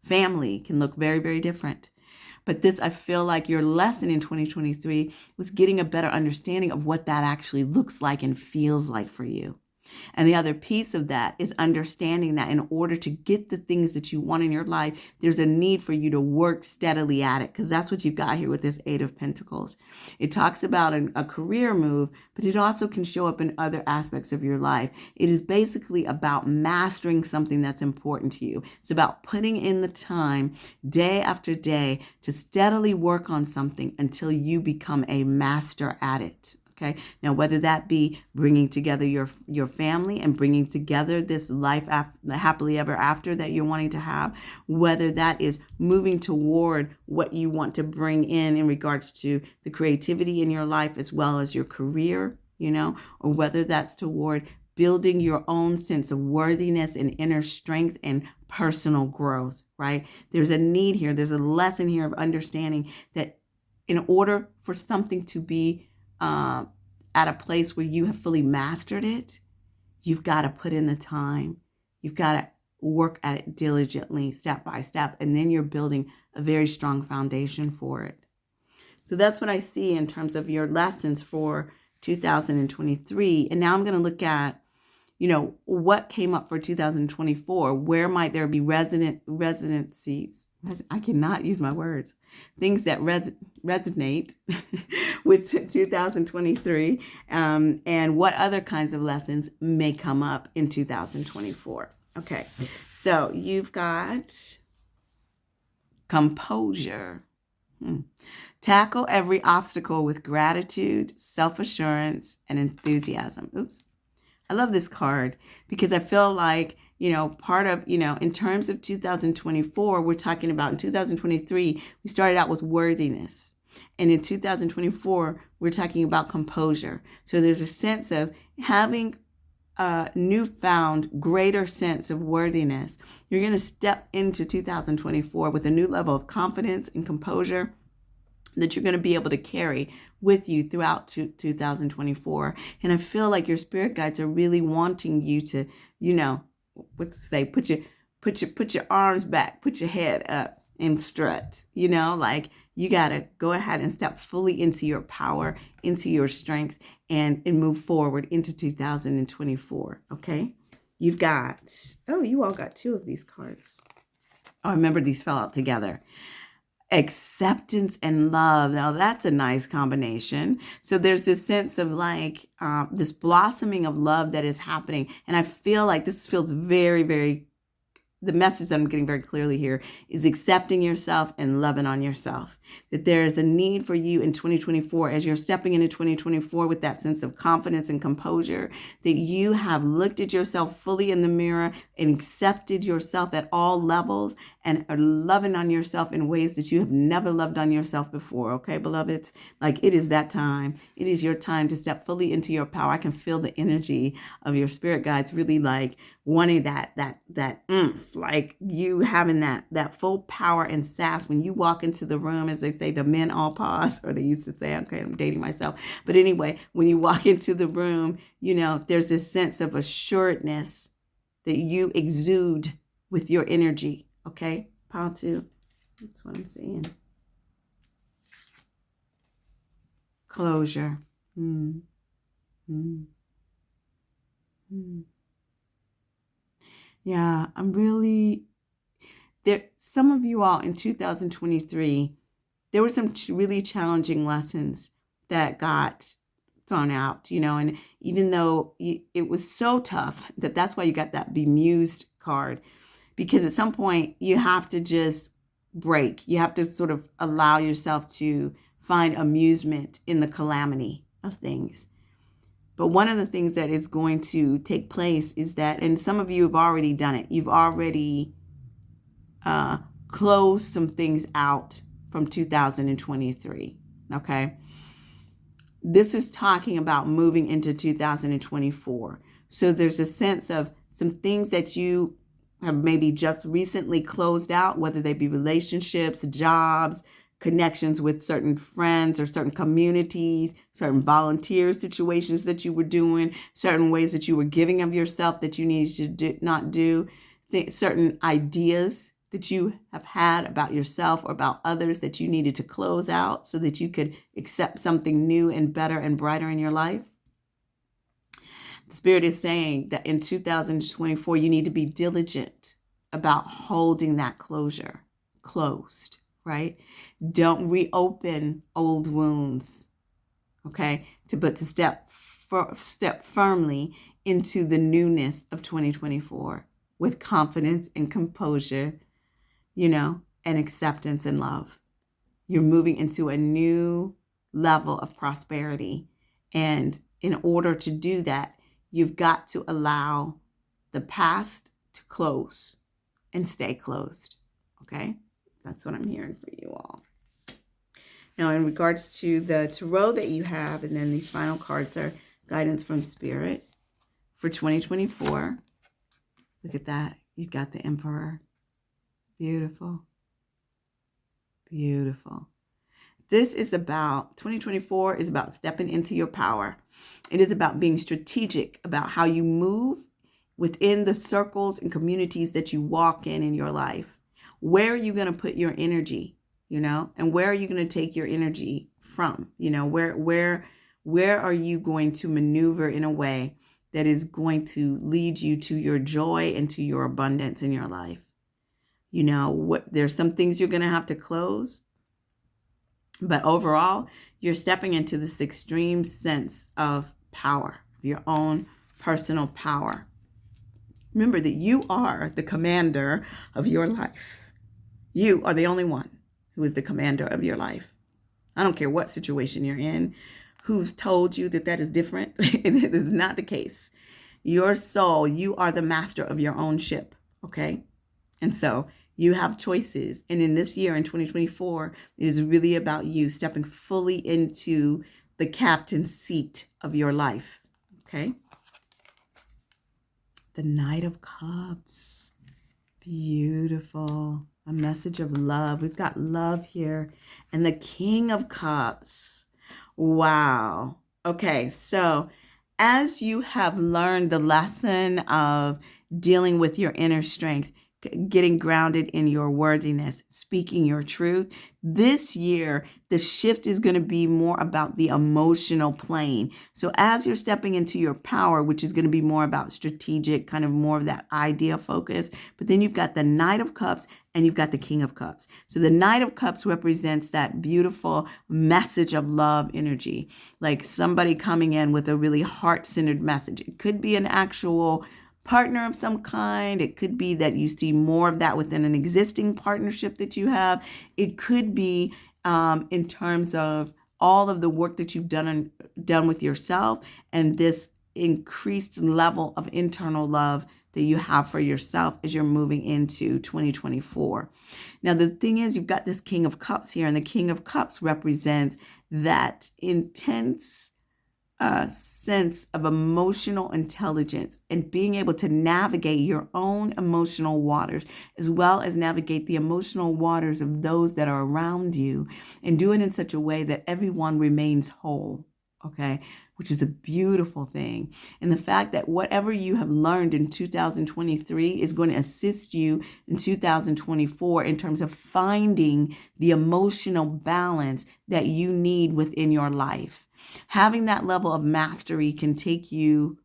Family can look very, very different. But this, I feel like your lesson in 2023 was getting a better understanding of what that actually looks like and feels like for you. And the other piece of that is understanding that in order to get the things that you want in your life, there's a need for you to work steadily at it, because that's what you've got here with this Eight of Pentacles. It talks about a career move, but it also can show up in other aspects of your life. It is basically about mastering something that's important to you. It's about putting in the time day after day to steadily work on something until you become a master at it. Okay. Now, whether that be bringing together your family and bringing together this life happily ever after that you're wanting to have, whether that is moving toward what you want to bring in regards to the creativity in your life as well as your career, or whether that's toward building your own sense of worthiness and inner strength and personal growth, right? There's a need here. There's a lesson here of understanding that in order for something to be at a place where you have fully mastered it, you've got to put in the time. You've got to work at it diligently, step by step, and then you're building a very strong foundation for it. So that's what I see in terms of your lessons for 2023. And now I'm going to look at, what came up for 2024. Where might there be resonancies? I cannot use my words. Things that resonate with 2023, and what other kinds of lessons may come up in 2024. Okay, so you've got composure. Tackle every obstacle with gratitude, self-assurance, and enthusiasm. Oops. I love this card because I feel like, part of, in terms of 2024, we're talking about in 2023, we started out with worthiness. And in 2024, we're talking about composure. So there's a sense of having a newfound greater sense of worthiness. You're going to step into 2024 with a new level of confidence and composure that you're going to be able to carry with you throughout 2024. And I feel like your spirit guides are really wanting you to, put your arms back, put your head up and strut, like you got to go ahead and step fully into your power, into your strength, and move forward into 2024. Okay. You all got two of these cards. Oh, I remember these fell out together. Acceptance and love. Now that's a nice combination. So there's this sense of like this blossoming of love that is happening. And I feel like this feels very, very, the message that I'm getting very clearly here is accepting yourself and loving on yourself. That there is a need for you in 2024 as you're stepping into 2024 with that sense of confidence and composure, that you have looked at yourself fully in the mirror and accepted yourself at all levels and are loving on yourself in ways that you have never loved on yourself before. Okay, beloveds? Like it is that time. It is your time to step fully into your power. I can feel the energy of your spirit guides really like wanting that oomph, like you having that full power and sass when you walk into the room, as they say, the men all pause, or they used to say, okay, I'm dating myself. But anyway, when you walk into the room, there's this sense of assuredness that you exude with your energy. Okay, pile two. That's what I'm saying. Closure. Yeah, I'm really there. Some of you all in 2023, there were some really challenging lessons that got thrown out, and even though it was so tough that's why you got that bemused card, because at some point you have to just break. You have to sort of allow yourself to find amusement in the calamity of things. But one of the things that is going to take place is that, and some of you have already done it, you've already closed some things out from 2023, okay? This is talking about moving into 2024. So there's a sense of some things that you have maybe just recently closed out, whether they be relationships, jobs, connections with certain friends or certain communities, certain volunteer situations that you were doing, certain ways that you were giving of yourself that you needed to not do, certain ideas that you have had about yourself or about others that you needed to close out so that you could accept something new and better and brighter in your life. Spirit is saying that in 2024, you need to be diligent about holding that closure closed, right? Don't reopen old wounds, okay? But to step firmly into the newness of 2024 with confidence and composure, and acceptance and love. You're moving into a new level of prosperity. And in order to do that, you've got to allow the past to close and stay closed. Okay? That's what I'm hearing for you all. Now, in regards to the tarot that you have, and then these final cards are guidance from Spirit for 2024. Look at that. You've got the Emperor. Beautiful. Beautiful. This is about, 2024 is about stepping into your power. It is about being strategic about how you move within the circles and communities that you walk in your life. Where are you going to put your energy, and where are you going to take your energy from? Where are you going to maneuver in a way that is going to lead you to your joy and to your abundance in your life? There's some things you're going to have to close. But overall, you're stepping into this extreme sense of power, your own personal power. Remember that you are the commander of your life. You are the only one who is the commander of your life. I don't care what situation you're in, who's told you that is different. It is not the case. Your soul, you are the master of your own ship, okay? And so you have choices. And in this year, in 2024, it is really about you stepping fully into the captain's seat of your life. Okay? The Knight of Cups. Beautiful. A message of love. We've got love here. And the King of Cups. Wow. Okay, so as you have learned the lesson of dealing with your inner strength, getting grounded in your worthiness, speaking your truth. This year, the shift is going to be more about the emotional plane. So as you're stepping into your power, which is going to be more about strategic, kind of more of that idea focus, but then you've got the Knight of Cups and you've got the King of Cups. So the Knight of Cups represents that beautiful message of love energy, like somebody coming in with a really heart-centered message. It could be an actual partner of some kind. It could be that you see more of that within an existing partnership that you have. It could be in terms of all of the work that you've done with yourself and this increased level of internal love that you have for yourself as you're moving into 2024. Now, the thing is, you've got this King of Cups here, and the King of Cups represents that intense sense of emotional intelligence and being able to navigate your own emotional waters, as well as navigate the emotional waters of those that are around you, and do it in such a way that everyone remains whole, okay? Which is a beautiful thing. And the fact that whatever you have learned in 2023 is going to assist you in 2024 in terms of finding the emotional balance that you need within your life. Having that level of mastery can take you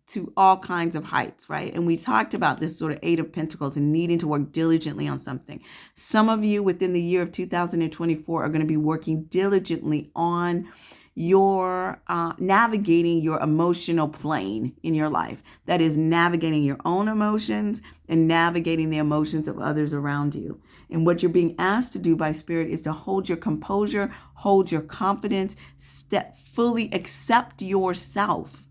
to all kinds of heights, right? And we talked about this sort of Eight of Pentacles and needing to work diligently on something. Some of you within the year of 2024 are going to be working diligently on your navigating your emotional plane in your life. That is navigating your own emotions and navigating the emotions of others around you. And what you're being asked to do by Spirit is to hold your composure, hold your confidence, fully accept yourself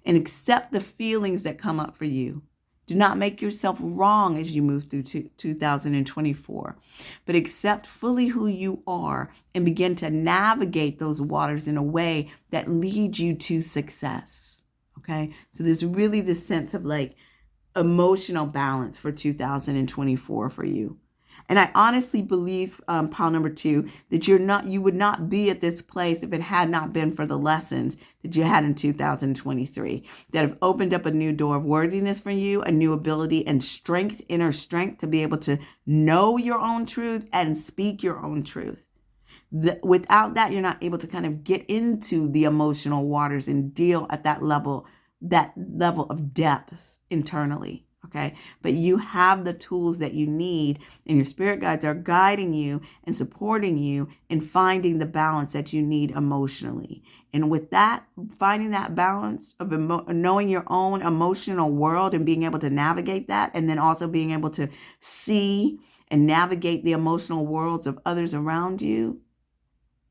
and accept the feelings that come up for you. Do not make yourself wrong as you move through 2024, but accept fully who you are and begin to navigate those waters in a way that leads you to success. Okay. So there's really this sense of like emotional balance for 2024 for you. And I honestly believe, pile number 2, that you would not be at this place if it had not been for the lessons that you had in 2023 that have opened up a new door of worthiness for you, a new ability and strength, inner strength to be able to know your own truth and speak your own truth. Without that, you're not able to kind of get into the emotional waters and deal at that level that level of depth internally. Okay. But you have the tools that you need, and your spirit guides are guiding you and supporting you in finding the balance that you need emotionally. And with that, finding that balance of knowing your own emotional world and being able to navigate that, and then also being able to see and navigate the emotional worlds of others around you,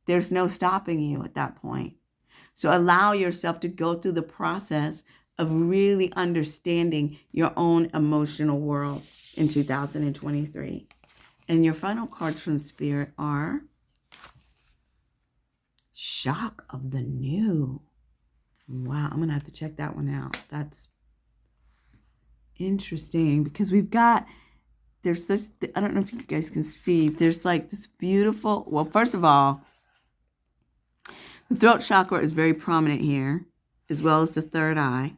there's no stopping you at that point. So allow yourself to go through the process of really understanding your own emotional world in 2023. And your final cards from Spirit are Shock of the New. Wow, I'm going to have to check that one out. That's interesting because there's this, I don't know if you guys can see, there's like this beautiful, well, first of all, the throat chakra is very prominent here, as well as the third eye.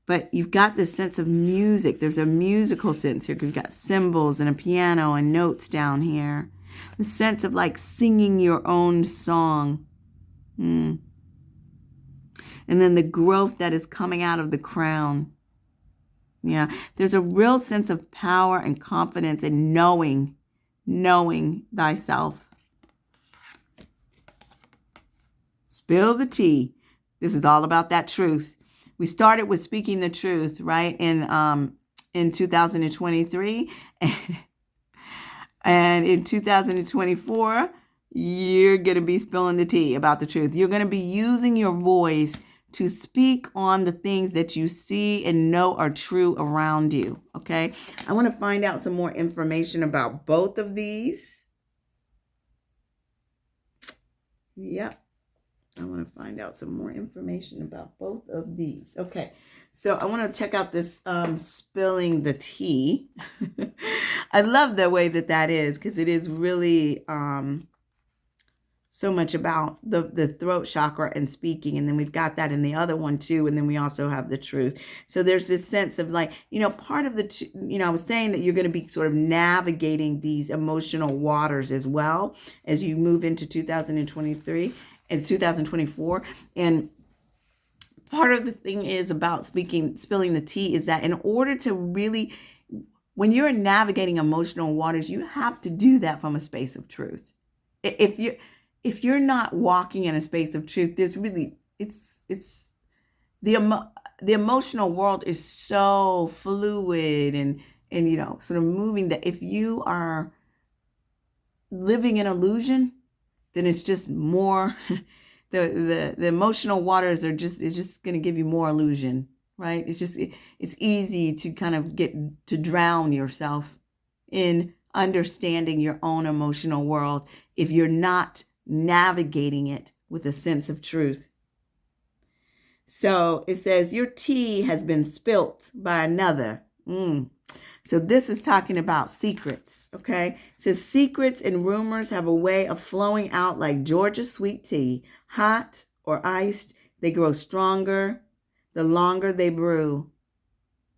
But you've got this sense of music. There's a musical sense here. You've got cymbals and a piano and notes down here. The sense of like singing your own song. And then the growth that is coming out of the crown. Yeah, there's a real sense of power and confidence in knowing thyself. Spill the tea. This is all about that truth. We started with speaking the truth, right? In 2023. And in 2024, you're going to be spilling the tea about the truth. You're going to be using your voice to speak on the things that you see and know are true around you, okay? I want to find out some more information about both of these. Yep. I want to find out some more information about both of these. Okay, so I want to check out this spilling the tea. I love the way that is, because it is really so much about the throat chakra and speaking. And then we've got that in the other one too. And then we also have the truth. So there's this sense of like, part of the, I was saying that you're going to be sort of navigating these emotional waters as well as you move into 2023. In 2024. And part of the thing is about spilling the tea is that in order to really, when you're navigating emotional waters, you have to do that from a space of truth. If you're not walking in a space of truth, there's really, it's the emotional world is so fluid and sort of moving, that if you are living in illusion, then it's just more, the emotional waters it's just going to give you more illusion, right? It's easy to kind of to drown yourself in understanding your own emotional world if you're not navigating it with a sense of truth. So it says, your tea has been spilt by another. So this is talking about secrets, okay? It says secrets and rumors have a way of flowing out like Georgia sweet tea. Hot or iced, they grow stronger the longer they brew.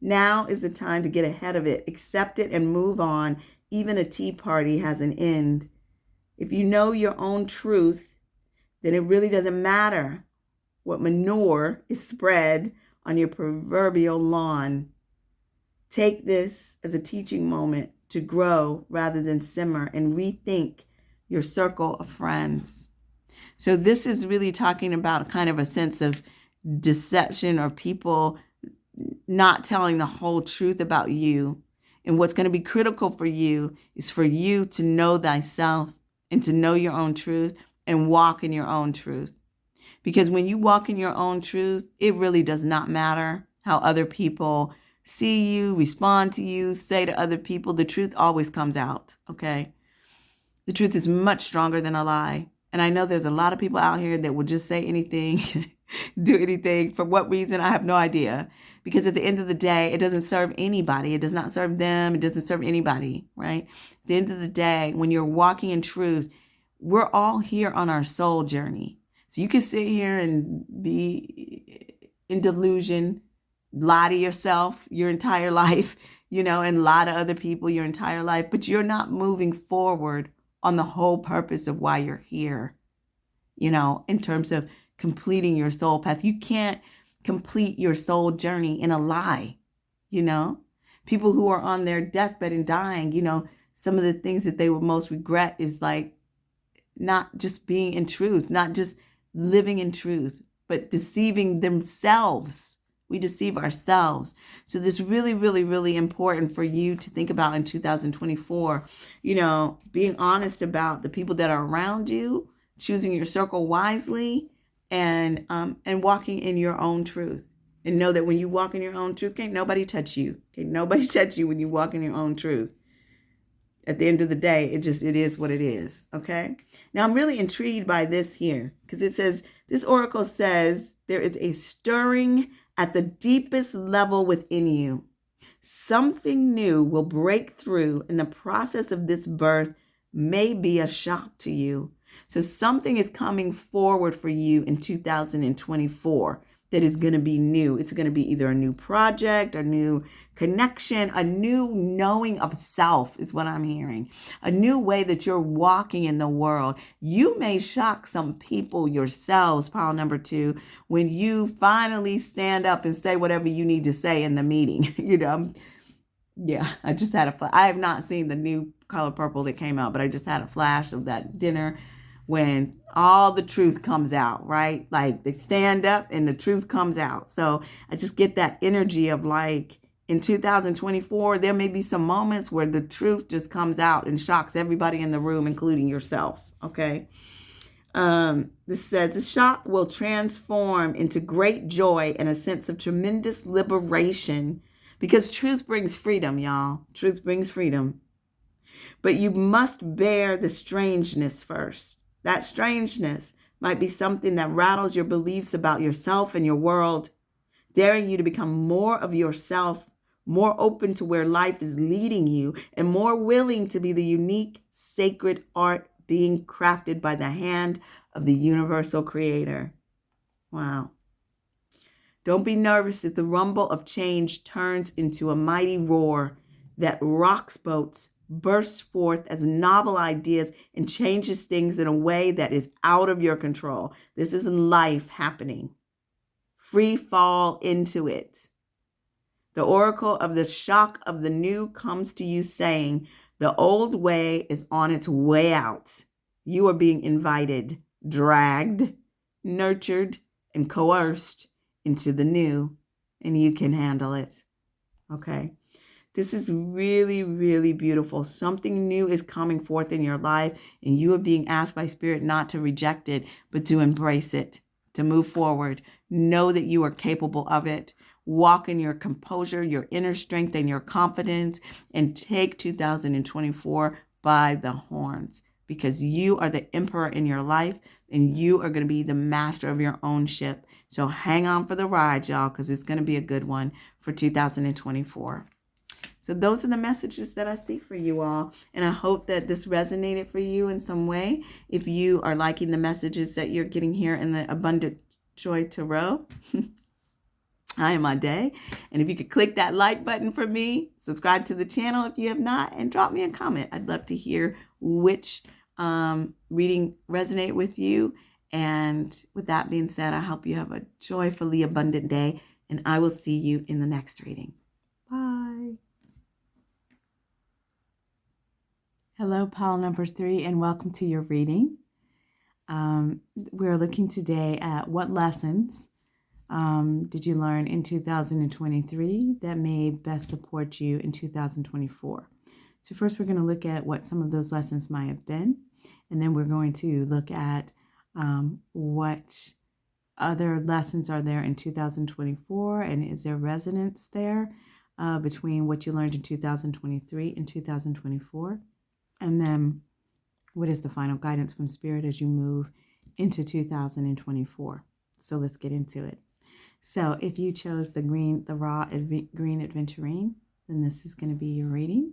Now is the time to get ahead of it, accept it, and move on. Even a tea party has an end. If you know your own truth, then it really doesn't matter what manure is spread on your proverbial lawn. Take this as a teaching moment to grow rather than simmer, and rethink your circle of friends. So this is really talking about kind of a sense of deception, or people not telling the whole truth about you. And what's going to be critical for you is for you to know thyself and to know your own truth and walk in your own truth. Because when you walk in your own truth, it really does not matter how other people see you, respond to you, say to other people. The truth always comes out, okay? The truth is much stronger than a lie. And I know there's a lot of people out here that will just say anything, do anything. For what reason, I have no idea. Because at the end of the day, it doesn't serve anybody. It does not serve them. It doesn't serve anybody, right? At the end of the day, when you're walking in truth, we're all here on our soul journey. So you can sit here and be in delusion, lie to yourself your entire life, and lie to other people your entire life, but you're not moving forward on the whole purpose of why you're here, in terms of completing your soul path. You can't complete your soul journey in a lie, you know? People who are on their deathbed and dying, you know, some of the things that they would most regret is like not just being in truth, not just living in truth, but deceiving themselves. We deceive ourselves. So this is really, really, really important for you to think about in 2024, you know, being honest about the people that are around you, choosing your circle wisely, and walking in your own truth. And know that when you walk in your own truth, can't nobody touch you. Can't nobody touch you when you walk in your own truth. At the end of the day, it is what it is. Okay. Now I'm really intrigued by this here because it says, this oracle says there is a stirring at the deepest level within you. Something new will break through, and the process of this birth may be a shock to you. So something is coming forward for you in 2024 that is going to be new. It's going to be either a new project, a new connection, a new knowing of self is what I'm hearing. A new way that you're walking in the world. You may shock some people yourselves, pile number 2, when you finally stand up and say whatever you need to say in the meeting. You know, yeah, I just had I have not seen the new color purple that came out, but I just had a flash of that dinner when all the truth comes out, right? Like they stand up and the truth comes out. So I just get that energy of like in 2024, there may be some moments where the truth just comes out and shocks everybody in the room, including yourself. Okay. This says the shock will transform into great joy and a sense of tremendous liberation because truth brings freedom, y'all. Truth brings freedom. But you must bear the strangeness first. That strangeness might be something that rattles your beliefs about yourself and your world, daring you to become more of yourself, more open to where life is leading you, and more willing to be the unique, sacred art being crafted by the hand of the universal creator. Wow. Don't be nervous if the rumble of change turns into a mighty roar that rocks boats, bursts forth as novel ideas, and changes things in a way that is out of your control. This isn't life happening. Free fall into it. The oracle of the shock of the new comes to you saying, the old way is on its way out. You are being invited, dragged, nurtured, and coerced into the new, and you can handle it. Okay. This is really, really beautiful. Something new is coming forth in your life, and you are being asked by Spirit not to reject it, but to embrace it, to move forward. Know that you are capable of it. Walk in your composure, your inner strength, and your confidence, and take 2024 by the horns, because you are the emperor in your life, and you are going to be the master of your own ship. So hang on for the ride, y'all, because it's going to be a good one for 2024. So those are the messages that I see for you all. And I hope that this resonated for you in some way. If you are liking the messages that you're getting here in the Abundant Joy Tarot, I am my day. And if you could click that like button for me, subscribe to the channel if you have not, and drop me a comment. I'd love to hear which reading resonate with you. And with that being said, I hope you have a joyfully abundant day, and I will see you in the next reading. Bye. Hello, pile number 3, and welcome to your reading. We're looking today at what lessons did you learn in 2023 that may best support you in 2024. So first, we're going to look at what some of those lessons might have been, and then we're going to look at what other lessons are there in 2024, and is there resonance there between what you learned in 2023 and 2024. And then what is the final guidance from Spirit as you move into 2024? So let's get into it. So if you chose the green Aventurine, then this is going to be your reading.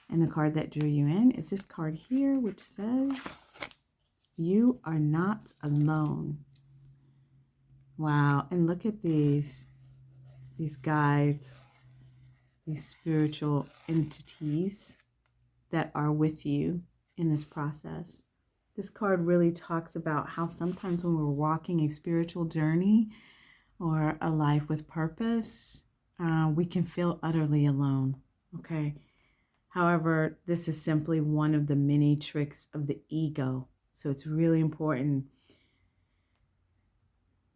And the card that drew you in is this card here, which says, you are not alone. Wow. And look at these guides, these spiritual entities that are with you in this process. This card really talks about how sometimes when we're walking a spiritual journey, or a life with purpose, we can feel utterly alone, okay? However, this is simply one of the many tricks of the ego. So it's really important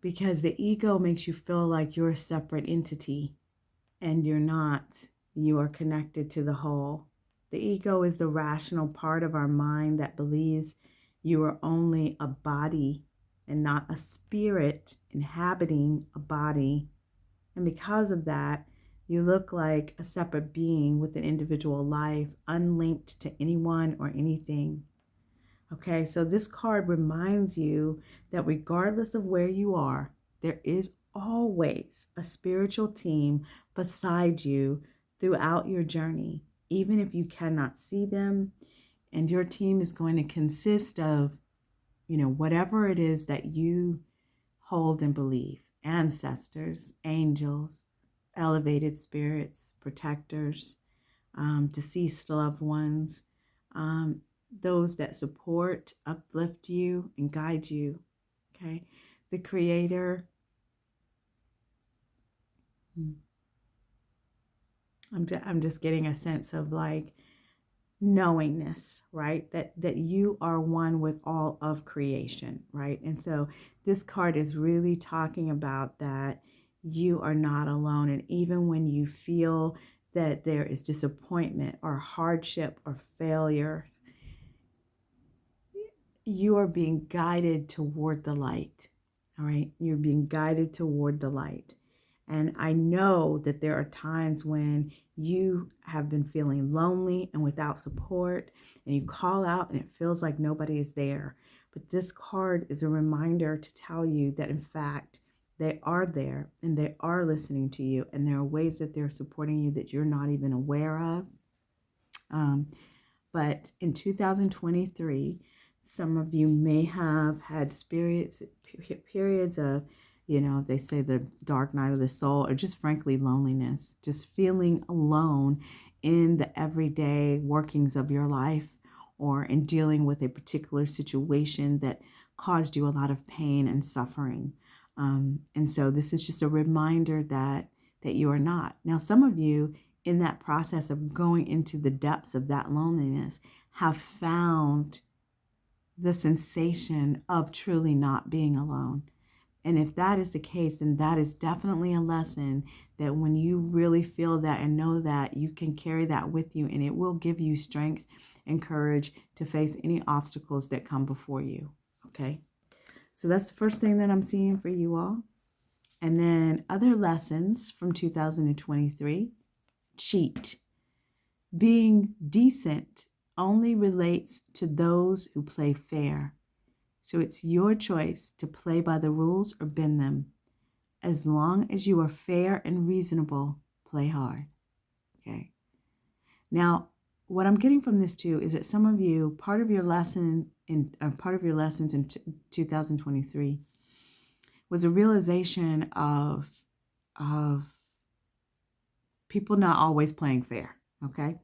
because the ego makes you feel like you're a separate entity and you're not. You are connected to the whole. The ego is the rational part of our mind that believes you are only a body and not a spirit inhabiting a body. And because of that, you look like a separate being with an individual life, unlinked to anyone or anything. Okay, so this card reminds you that regardless of where you are, there is always a spiritual team beside you throughout your journey, even if you cannot see them. And your team is going to consist of, whatever it is that you hold and believe: ancestors, angels, elevated spirits, protectors, deceased loved ones, those that support, uplift you, and guide you. Okay, the Creator. I'm just getting a sense of like knowingness, right? That you are one with all of creation, right? And so this card is really talking about that you are not alone. And even when you feel that there is disappointment or hardship or failure, you are being guided toward the light. All right, you're being guided toward the light. And I know that there are times when you have been feeling lonely and without support, and you call out and it feels like nobody is there. But this card is a reminder to tell you that, in fact, they are there and they are listening to you. And there are ways that they're supporting you that you're not even aware of. But in 2023, some of you may have had periods of, they say the dark night of the soul, or just frankly loneliness, just feeling alone in the everyday workings of your life, or in dealing with a particular situation that caused you a lot of pain and suffering. And so this is just a reminder that you are not. Now, some of you in that process of going into the depths of that loneliness have found the sensation of truly not being alone. And if that is the case, then that is definitely a lesson that when you really feel that and know that, you can carry that with you, and it will give you strength and courage to face any obstacles that come before you. Okay. So that's the first thing that I'm seeing for you all. And then other lessons from 2023. Cheat. Being decent only relates to those who play fair. So it's your choice to play by the rules or bend them. As long as you are fair and reasonable, play hard. Okay. Now, what I'm getting from this too is that some of you, part of your lessons in 2023 was a realization of people not always playing fair. Okay.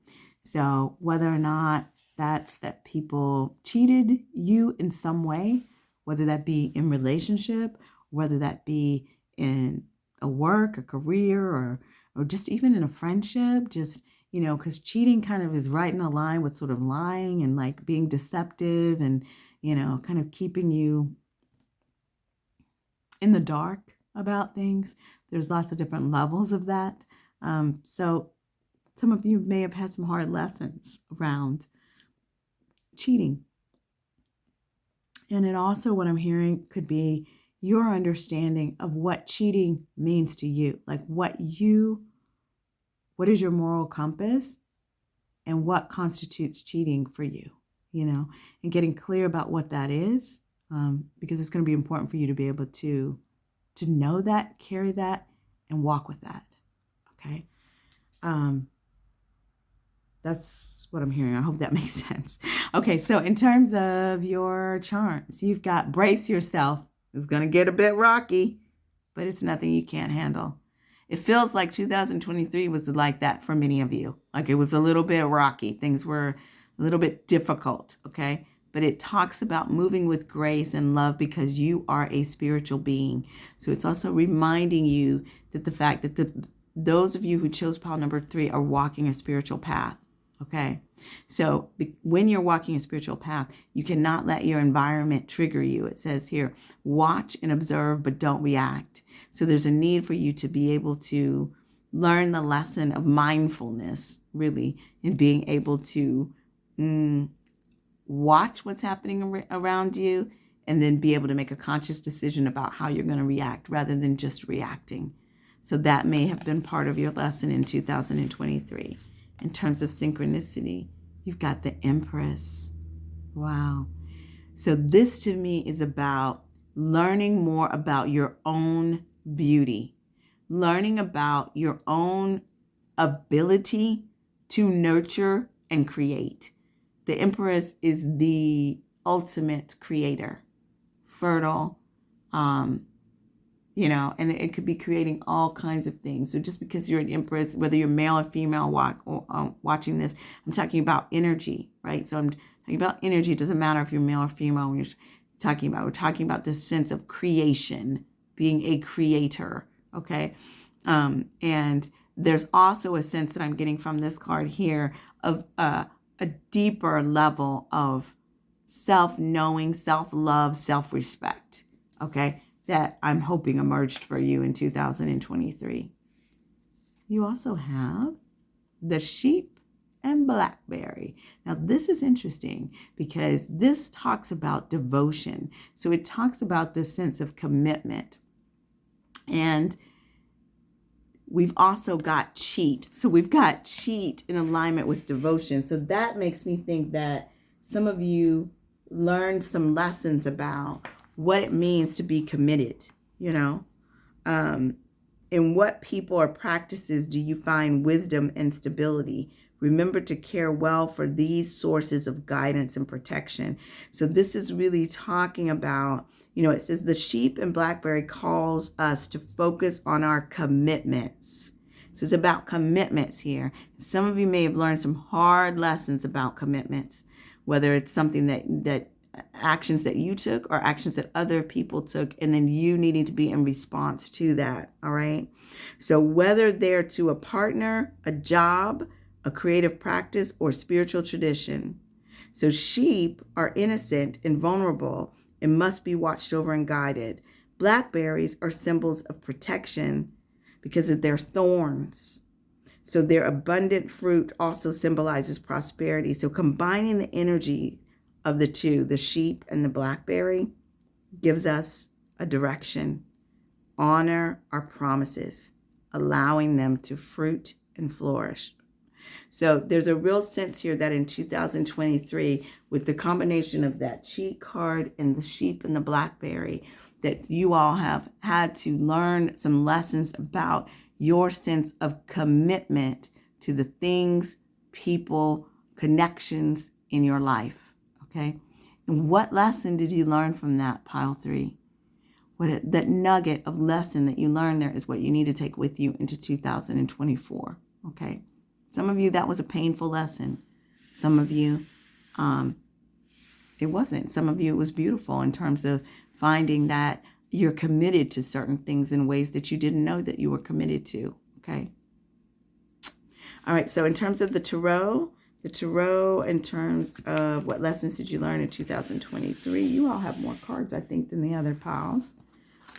So whether or not that's that people cheated you in some way, whether that be in relationship, whether that be in a work, a career, or just even in a friendship, just, because cheating kind of is right in a line with sort of lying and like being deceptive and, kind of keeping you in the dark about things. There's lots of different levels of that. So some of you may have had some hard lessons around cheating. And it also, what I'm hearing, could be your understanding of what cheating means to you. Like what is your moral compass and what constitutes cheating for you, and getting clear about what that is, because it's going to be important for you to be able to know that, carry that, and walk with that. Okay. That's what I'm hearing. I hope that makes sense. Okay, so in terms of your charms, you've got brace yourself. It's going to get a bit rocky, but it's nothing you can't handle. It feels like 2023 was like that for many of you. Like it was a little bit rocky. Things were a little bit difficult, okay? but it talks about moving with grace and love because you are a spiritual being. So it's also reminding you that the fact that those of you who chose pile number 3 are walking a spiritual path. Okay. So when you're walking a spiritual path, you cannot let your environment trigger you. It says here, watch and observe, but don't react. So there's a need for you to be able to learn the lesson of mindfulness, really, in being able to watch what's happening around you and then be able to make a conscious decision about how you're going to react rather than just reacting. So that may have been part of your lesson in 2023. In terms of synchronicity, you've got the Empress. Wow. So this to me is about learning more about your own beauty, learning about your own ability to nurture and create. The Empress is the ultimate creator, fertile, and it could be creating all kinds of things. So just because you're an Empress, whether you're male or female watching this, I'm talking about energy, right? So I'm talking about energy. It doesn't matter if you're male or female. We're talking about this sense of creation, being a creator, okay? And there's also a sense that I'm getting from this card here of a deeper level of self-knowing, self-love, self-respect, okay? That I'm hoping emerged for you in 2023. You also have the sheep and blackberry. Now, this is interesting because this talks about devotion. So it talks about this sense of commitment. And we've also got cheat. So we've got cheat in alignment with devotion. So that makes me think that some of you learned some lessons about what it means to be committed, in what people or practices do you find wisdom and stability? Remember to care well for these sources of guidance and protection. So this is really talking about, it says the sheep and blackberry calls us to focus on our commitments. So it's about commitments here. Some of you may have learned some hard lessons about commitments, whether it's something that actions that you took or actions that other people took, and then you needing to be in response to that. All right. So whether they're to a partner, a job, a creative practice, or spiritual tradition. So sheep are innocent and vulnerable and must be watched over and guided. Blackberries are symbols of protection because of their thorns. So their abundant fruit also symbolizes prosperity. So combining the energy of the two, the sheep and the blackberry, gives us a direction. Honor our promises, allowing them to fruit and flourish. So there's a real sense here that in 2023, with the combination of that cheat card and the sheep and the blackberry, that you all have had to learn some lessons about your sense of commitment to the things, people, connections in your life. Okay, and what lesson did you learn from that, pile 3? That nugget of lesson that you learned there is what you need to take with you into 2024. Okay, some of you that was a painful lesson. Some of you, it wasn't. Some of you it was beautiful in terms of finding that you're committed to certain things in ways that you didn't know that you were committed to. Okay. All right. So in terms of the tarot in terms of what lessons did you learn in 2023, you all have more cards, I think, than the other piles.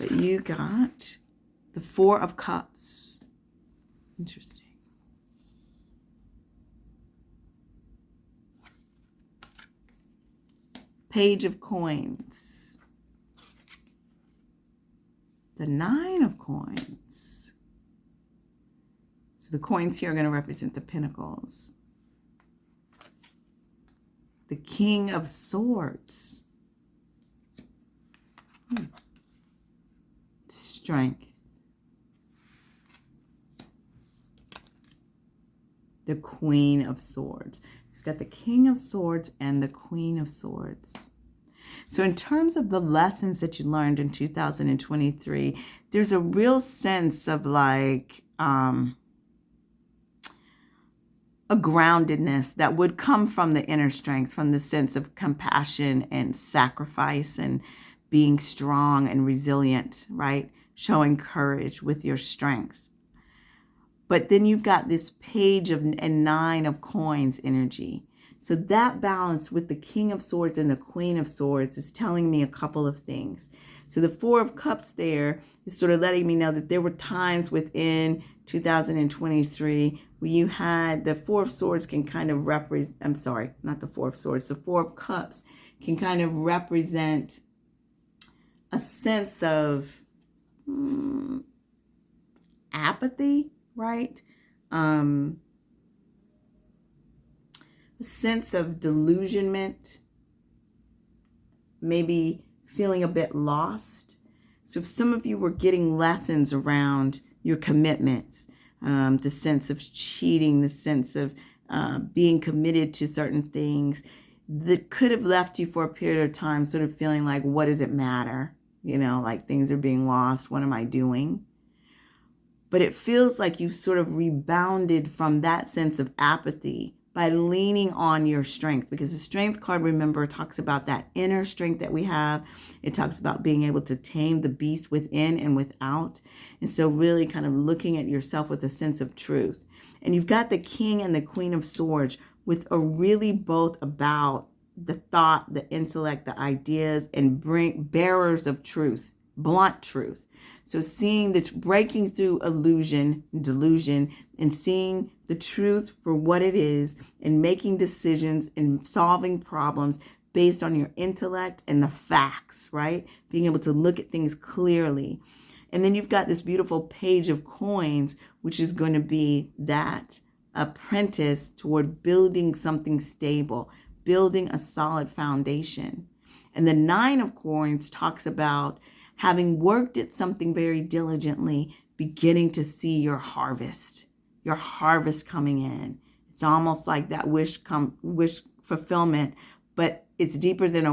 But you got the 4 of Cups. Interesting. Page of Coins. The 9 of Coins. So the coins here are going to represent the Pentacles. The King of Swords. Strength. The Queen of Swords. So we've got the King of Swords and the Queen of Swords. So in terms of the lessons that you learned in 2023, there's a real sense of like, a groundedness that would come from the inner strength, from the sense of compassion and sacrifice and being strong and resilient, right? Showing courage with your strength. But then you've got this page of and 9 of coins energy. So that balance with the King of Swords and the Queen of Swords is telling me a couple of things. So the 4 of Cups there is sort of letting me know that there were times within 2023 where you had the 4 of Swords can kind of represent, I'm sorry, not the 4 of Swords, the 4 of Cups can kind of represent a sense of apathy, right? A sense of delusionment, maybe feeling a bit lost. So if some of you were getting lessons around your commitments, the sense of cheating, the sense of being committed to certain things that could have left you for a period of time sort of feeling like, what does it matter? You know, like things are being lost. What am I doing? But it feels like you've sort of rebounded from that sense of apathy by leaning on your strength, because the strength card, remember, talks about that inner strength that we have. It talks about being able to tame the beast within and without. And so really kind of looking at yourself with a sense of truth. And you've got the King and the Queen of Swords with a really both about the thought, the intellect, the ideas, and bearers of truth, blunt truth. So seeing the breaking through illusion, delusion, and seeing the truth for what it is, and making decisions and solving problems based on your intellect and the facts, right? Being able to look at things clearly. And then you've got this beautiful page of coins, which is going to be that apprentice toward building something stable, building a solid foundation. And the 9 of coins talks about having worked at something very diligently, beginning to see your harvest coming in. It's almost like that wish fulfillment, but it's deeper than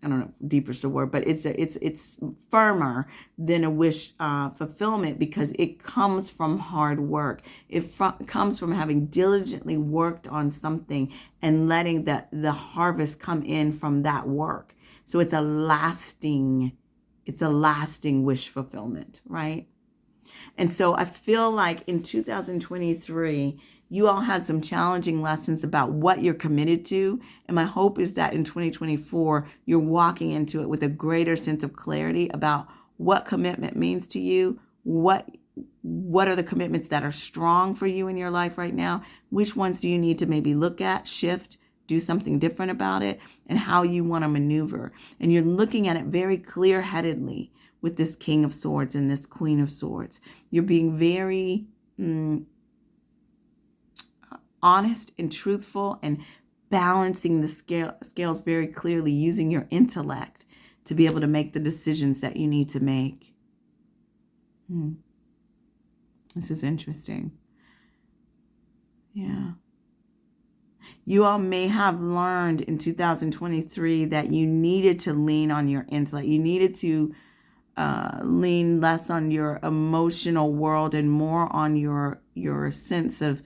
I don't know, deeper is the word, but it's firmer than a wish fulfillment, because it comes from hard work. It comes from having diligently worked on something and letting the harvest come in from that work. So it's a lasting wish fulfillment, right? And so I feel like in 2023, you all had some challenging lessons about what you're committed to. And my hope is that in 2024, you're walking into it with a greater sense of clarity about what commitment means to you. What are the commitments that are strong for you in your life right now? Which ones do you need to maybe look at, shift, do something different about it, and how you want to maneuver. And you're looking at it very clear-headedly with this King of Swords and this Queen of Swords. You're being very honest and truthful and balancing the scales very clearly, using your intellect to be able to make the decisions that you need to make. This is interesting. Yeah. You all may have learned in 2023 that you needed to lean on your intellect. You needed to lean less on your emotional world and more on your sense of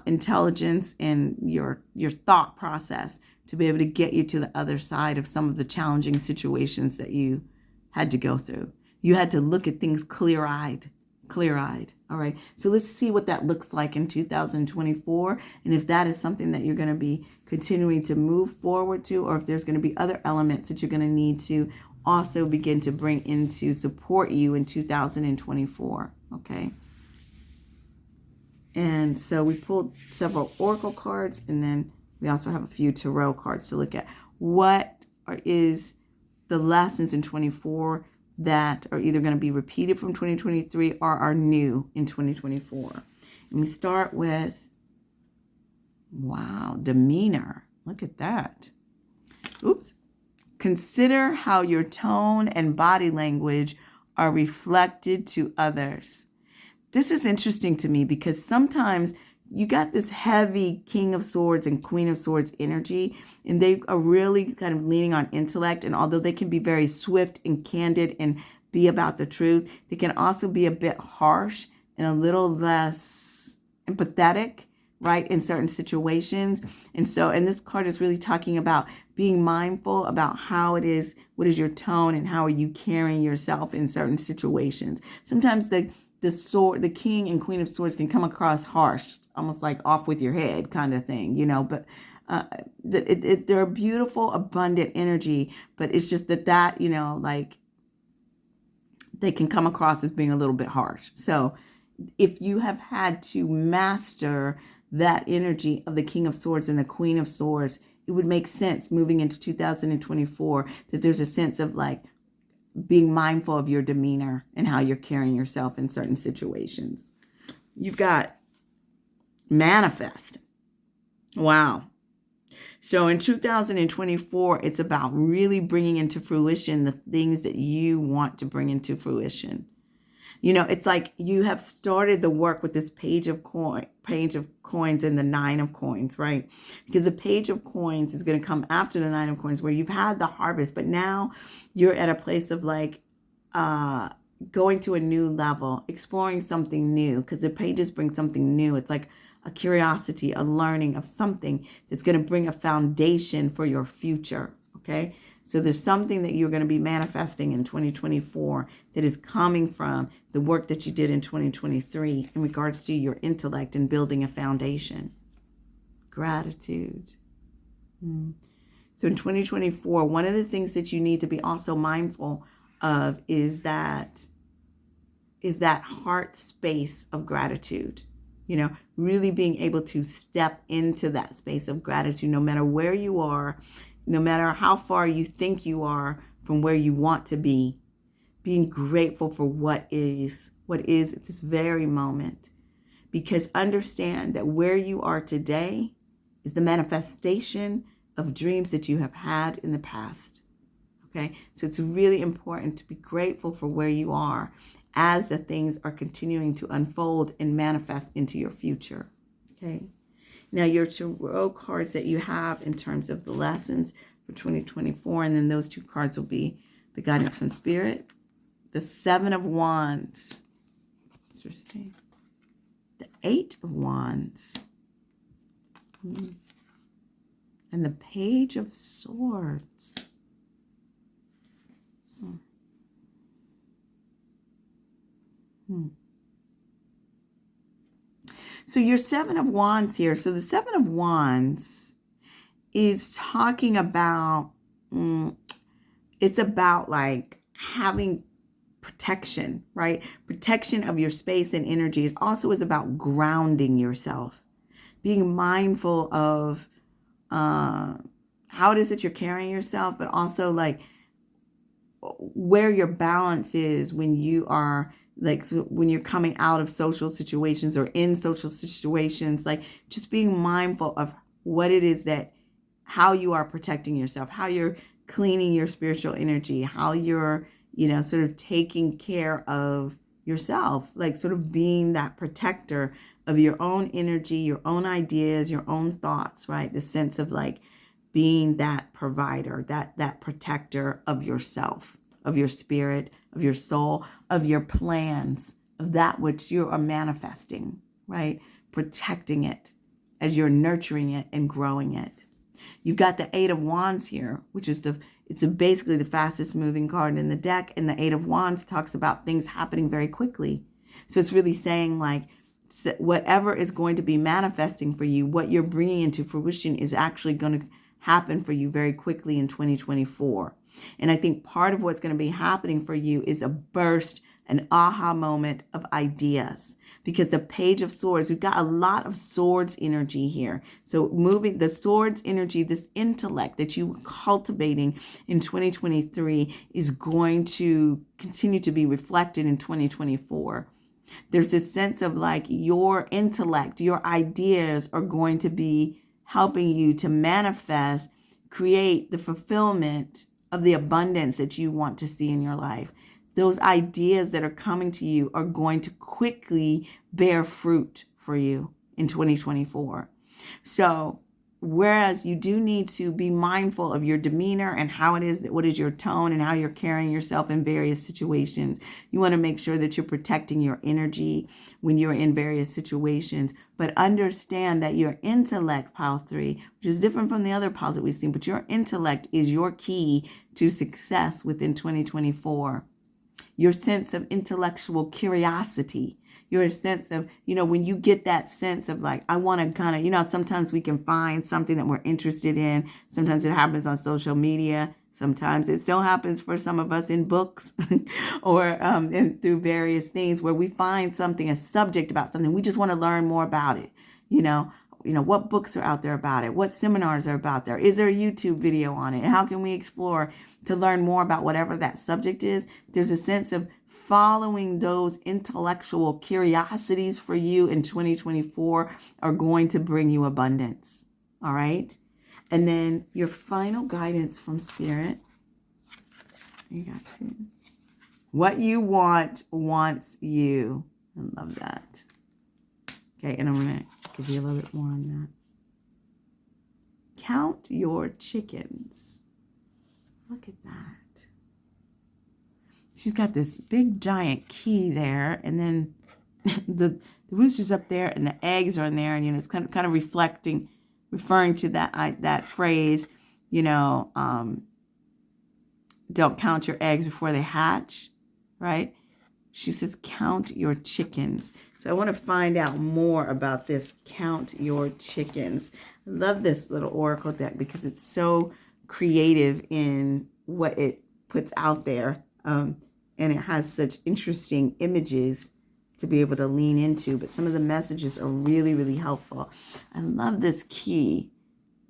intelligence and your thought process to be able to get you to the other side of some of the challenging situations that you had to go through. You had to look at things clear-eyed. All right. So let's see what that looks like in 2024. And if that is something that you're going to be continuing to move forward to, or if there's going to be other elements that you're going to need to also begin to bring in to support you in 2024. Okay. And so we pulled several oracle cards, and then we also have a few tarot cards to look at. What is the lessons in 24 that are either going to be repeated from 2023 or are new in 2024? And we start with, wow, demeanor. Look at that. Oops. Consider how your tone and body language are reflected to others. This is interesting to me because sometimes you got this heavy King of Swords and Queen of Swords energy, and they are really kind of leaning on intellect. And although they can be very swift and candid and be about the truth, they can also be a bit harsh and a little less empathetic right, in certain situations. And this card is really talking about being mindful about how it is, what is your tone, and how are you carrying yourself in certain situations. Sometimes the king and queen of swords can come across harsh, almost like off with your head kind of thing, but they're a beautiful, abundant energy, but it's just that like they can come across as being a little bit harsh. So if you have had to master that energy of the King of Swords and the Queen of Swords, it would make sense moving into 2024 that there's a sense of like being mindful of your demeanor and how you're carrying yourself in certain situations. You've got manifest. Wow. So in 2024, it's about really bringing into fruition the things that you want to bring into fruition. It's like you have started the work with this page of coins and the 9 of coins, right? Because the page of coins is going to come after the 9 of coins, where you've had the harvest, but now you're at a place of like going to a new level, exploring something new, because the pages bring something new. It's like a curiosity, a learning of something that's going to bring a foundation for your future, okay? So there's something that you're going to be manifesting in 2024 that is coming from the work that you did in 2023 in regards to your intellect and building a foundation. Gratitude. So in 2024, one of the things that you need to be also mindful of is that heart space of gratitude. Really being able to step into that space of gratitude, no matter where you are, no matter how far you think you are from where you want to be, being grateful for what is at this very moment. Because understand that where you are today is the manifestation of dreams that you have had in the past. Okay? So it's really important to be grateful for where you are as the things are continuing to unfold and manifest into your future. Okay? Now, your tarot cards that you have in terms of the lessons for 2024, and then those 2 cards will be the guidance from Spirit, the 7 of Wands, interesting, the 8 of Wands, and the Page of Swords. So your 7 of Wands here. So the 7 of Wands is talking about, it's about like having protection, right? Protection of your space and energy. It also is about grounding yourself, being mindful of how it is that you're carrying yourself, but also like where your balance is when you are like, so when you're coming out of social situations or in social situations, like just being mindful of what it is that, how you are protecting yourself, how you're cleaning your spiritual energy, how you're, sort of taking care of yourself, like sort of being that protector of your own energy, your own ideas, your own thoughts, right? The sense of like being that provider, that protector of yourself, of your spirit, of your soul, of your plans, of that which you are manifesting, right? Protecting it as you're nurturing it and growing it. You've got the 8 of Wands here, which is it's basically the fastest moving card in the deck. And the 8 of Wands talks about things happening very quickly. So it's really saying like, whatever is going to be manifesting for you, what you're bringing into fruition is actually going to happen for you very quickly in 2024. And I think part of what's going to be happening for you is a burst, an aha moment of ideas. Because the Page of Swords, we've got a lot of swords energy here. So moving the swords energy, this intellect that you were cultivating in 2023 is going to continue to be reflected in 2024. There's this sense of like your intellect, your ideas are going to be helping you to manifest, create the fulfillment of the abundance that you want to see in your life. Those ideas that are coming to you are going to quickly bear fruit for you in 2024. So whereas you do need to be mindful of your demeanor and how it is, what is your tone and how you're carrying yourself in various situations. You want to make sure that you're protecting your energy when you're in various situations, but understand that your intellect, pile 3, which is different from the other piles that we've seen, but your intellect is your key to success within 2024. Your sense of intellectual curiosity, your sense of, when you get that sense of like, I want to kind of, sometimes we can find something that we're interested in. Sometimes it happens on social media. Sometimes it still happens for some of us in books or and through various things where we find something, a subject about something. We just want to learn more about it. What books are out there about it? What seminars are about there? Is there a YouTube video on it? How can we explore to learn more about whatever that subject is? There's a sense of following those intellectual curiosities for you in 2024 are going to bring you abundance. All right. And then your final guidance from Spirit. You got to. What you want wants you. I love that. Okay. And I'm going to give you a little bit more on that. Count your chickens. Look at that. She's got this big giant key there, and then the rooster's up there, and the eggs are in there, and it's kind of referring to that phrase, don't count your eggs before they hatch, right? She says, count your chickens. So I want to find out more about this, count your chickens. I love this little oracle deck because it's so creative in what it puts out there. And it has such interesting images to be able to lean into. But some of the messages are really, really helpful. I love this key.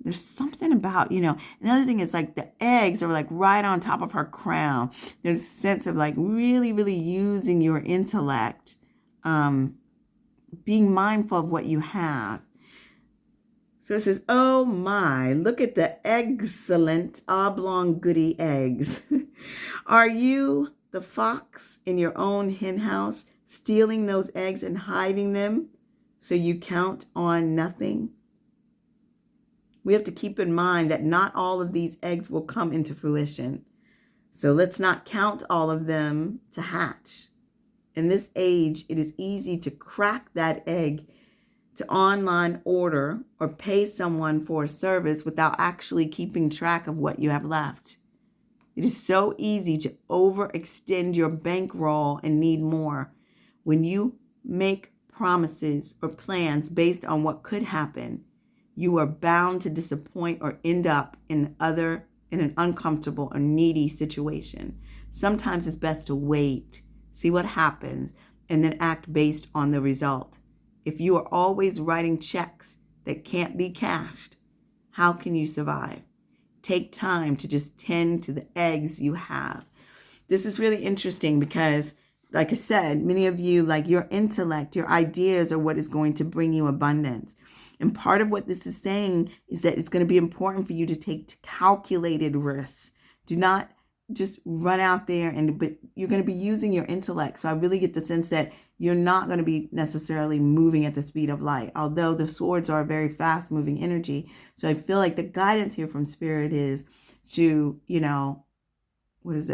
There's something about, another thing is like the eggs are like right on top of her crown. There's a sense of like really, really using your intellect, being mindful of what you have. So it says, oh my, look at the excellent oblong goody eggs. Are you the fox in your own hen house, stealing those eggs and hiding them so you count on nothing? We have to keep in mind that not all of these eggs will come into fruition. So let's not count all of them to hatch. In this age, it is easy to crack that egg to online order or pay someone for a service without actually keeping track of what you have left. It is so easy to overextend your bankroll and need more. When you make promises or plans based on what could happen, you are bound to disappoint or end up in an uncomfortable or needy situation. Sometimes it's best to wait, see what happens, and then act based on the result. If you are always writing checks that can't be cashed, how can you survive? Take time to just tend to the eggs you have. This is really interesting because, like I said, many of you, like your intellect, your ideas are what is going to bring you abundance. And part of what this is saying is that it's going to be important for you to take calculated risks. Do not just run out there but you're going to be using your intellect. So I really get the sense that you're not going to be necessarily moving at the speed of light, although the swords are a very fast moving energy. So I feel like the guidance here from Spirit is to, what is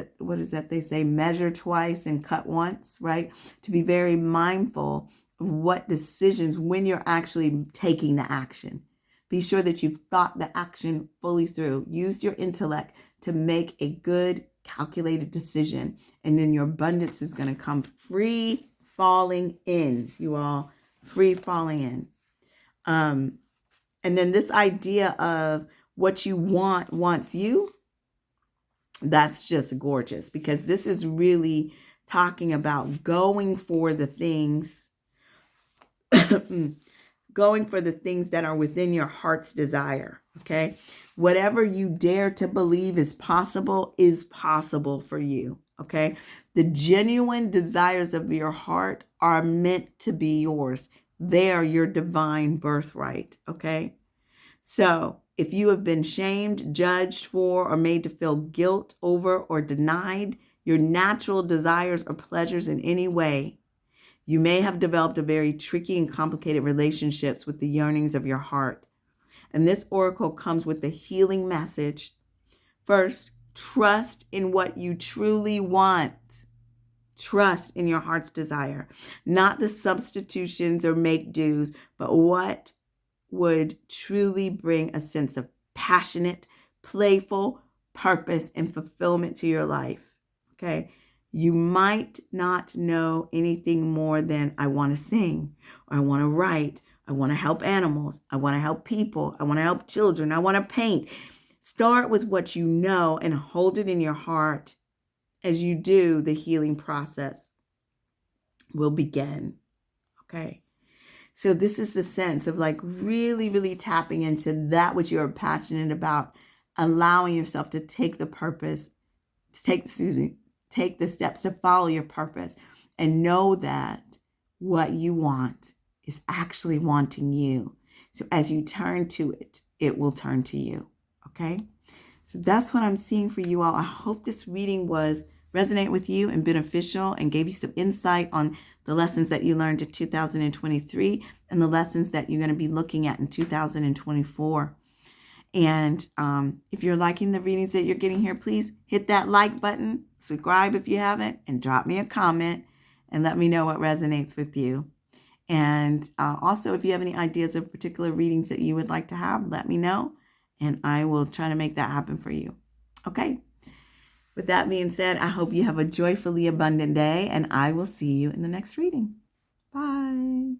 that they say? Measure twice and cut once, right? To be very mindful of what decisions when you're actually taking the action. Be sure that you've thought the action fully through. Use your intellect to make a good calculated decision. And then your abundance is going to come free falling in, you all, free falling in. And then this idea of what you want wants you, that's just gorgeous because this is really talking about going for the things, going for the things that are within your heart's desire. Okay. Whatever you dare to believe is possible for you. Okay. The genuine desires of your heart are meant to be yours. They are your divine birthright. Okay. So if you have been shamed, judged for, or made to feel guilt over or denied your natural desires or pleasures in any way, you may have developed a very tricky and complicated relationships with the yearnings of your heart. And this oracle comes with the healing message. First, trust in what you truly want. Trust in your heart's desire, not the substitutions or make-dos, but what would truly bring a sense of passionate, playful purpose and fulfillment to your life. Okay? You might not know anything more than I want to sing, or I want to write, I want to help animals, I want to help people, I want to help children, I want to paint. Start with what you know and hold it in your heart. As you do, the healing process will begin. Okay? So this is the sense of like really, really tapping into that which you're passionate about, allowing yourself to take the purpose, take the steps to follow your purpose, and know that what you want is actually wanting you. So as you turn to it, it will turn to you. Okay? So that's what I'm seeing for you all. I hope this reading was resonate with you and beneficial and gave you some insight on the lessons that you learned in 2023 and the lessons that you're going to be looking at in 2024. And if you're liking the readings that you're getting here, please hit that like button, subscribe if you haven't, and drop me a comment and let me know what resonates with you. And also, if you have any ideas of particular readings that you would like to have, let me know, and I will try to make that happen for you. Okay? With that being said, I hope you have a joyfully abundant day, and I will see you in the next reading. Bye.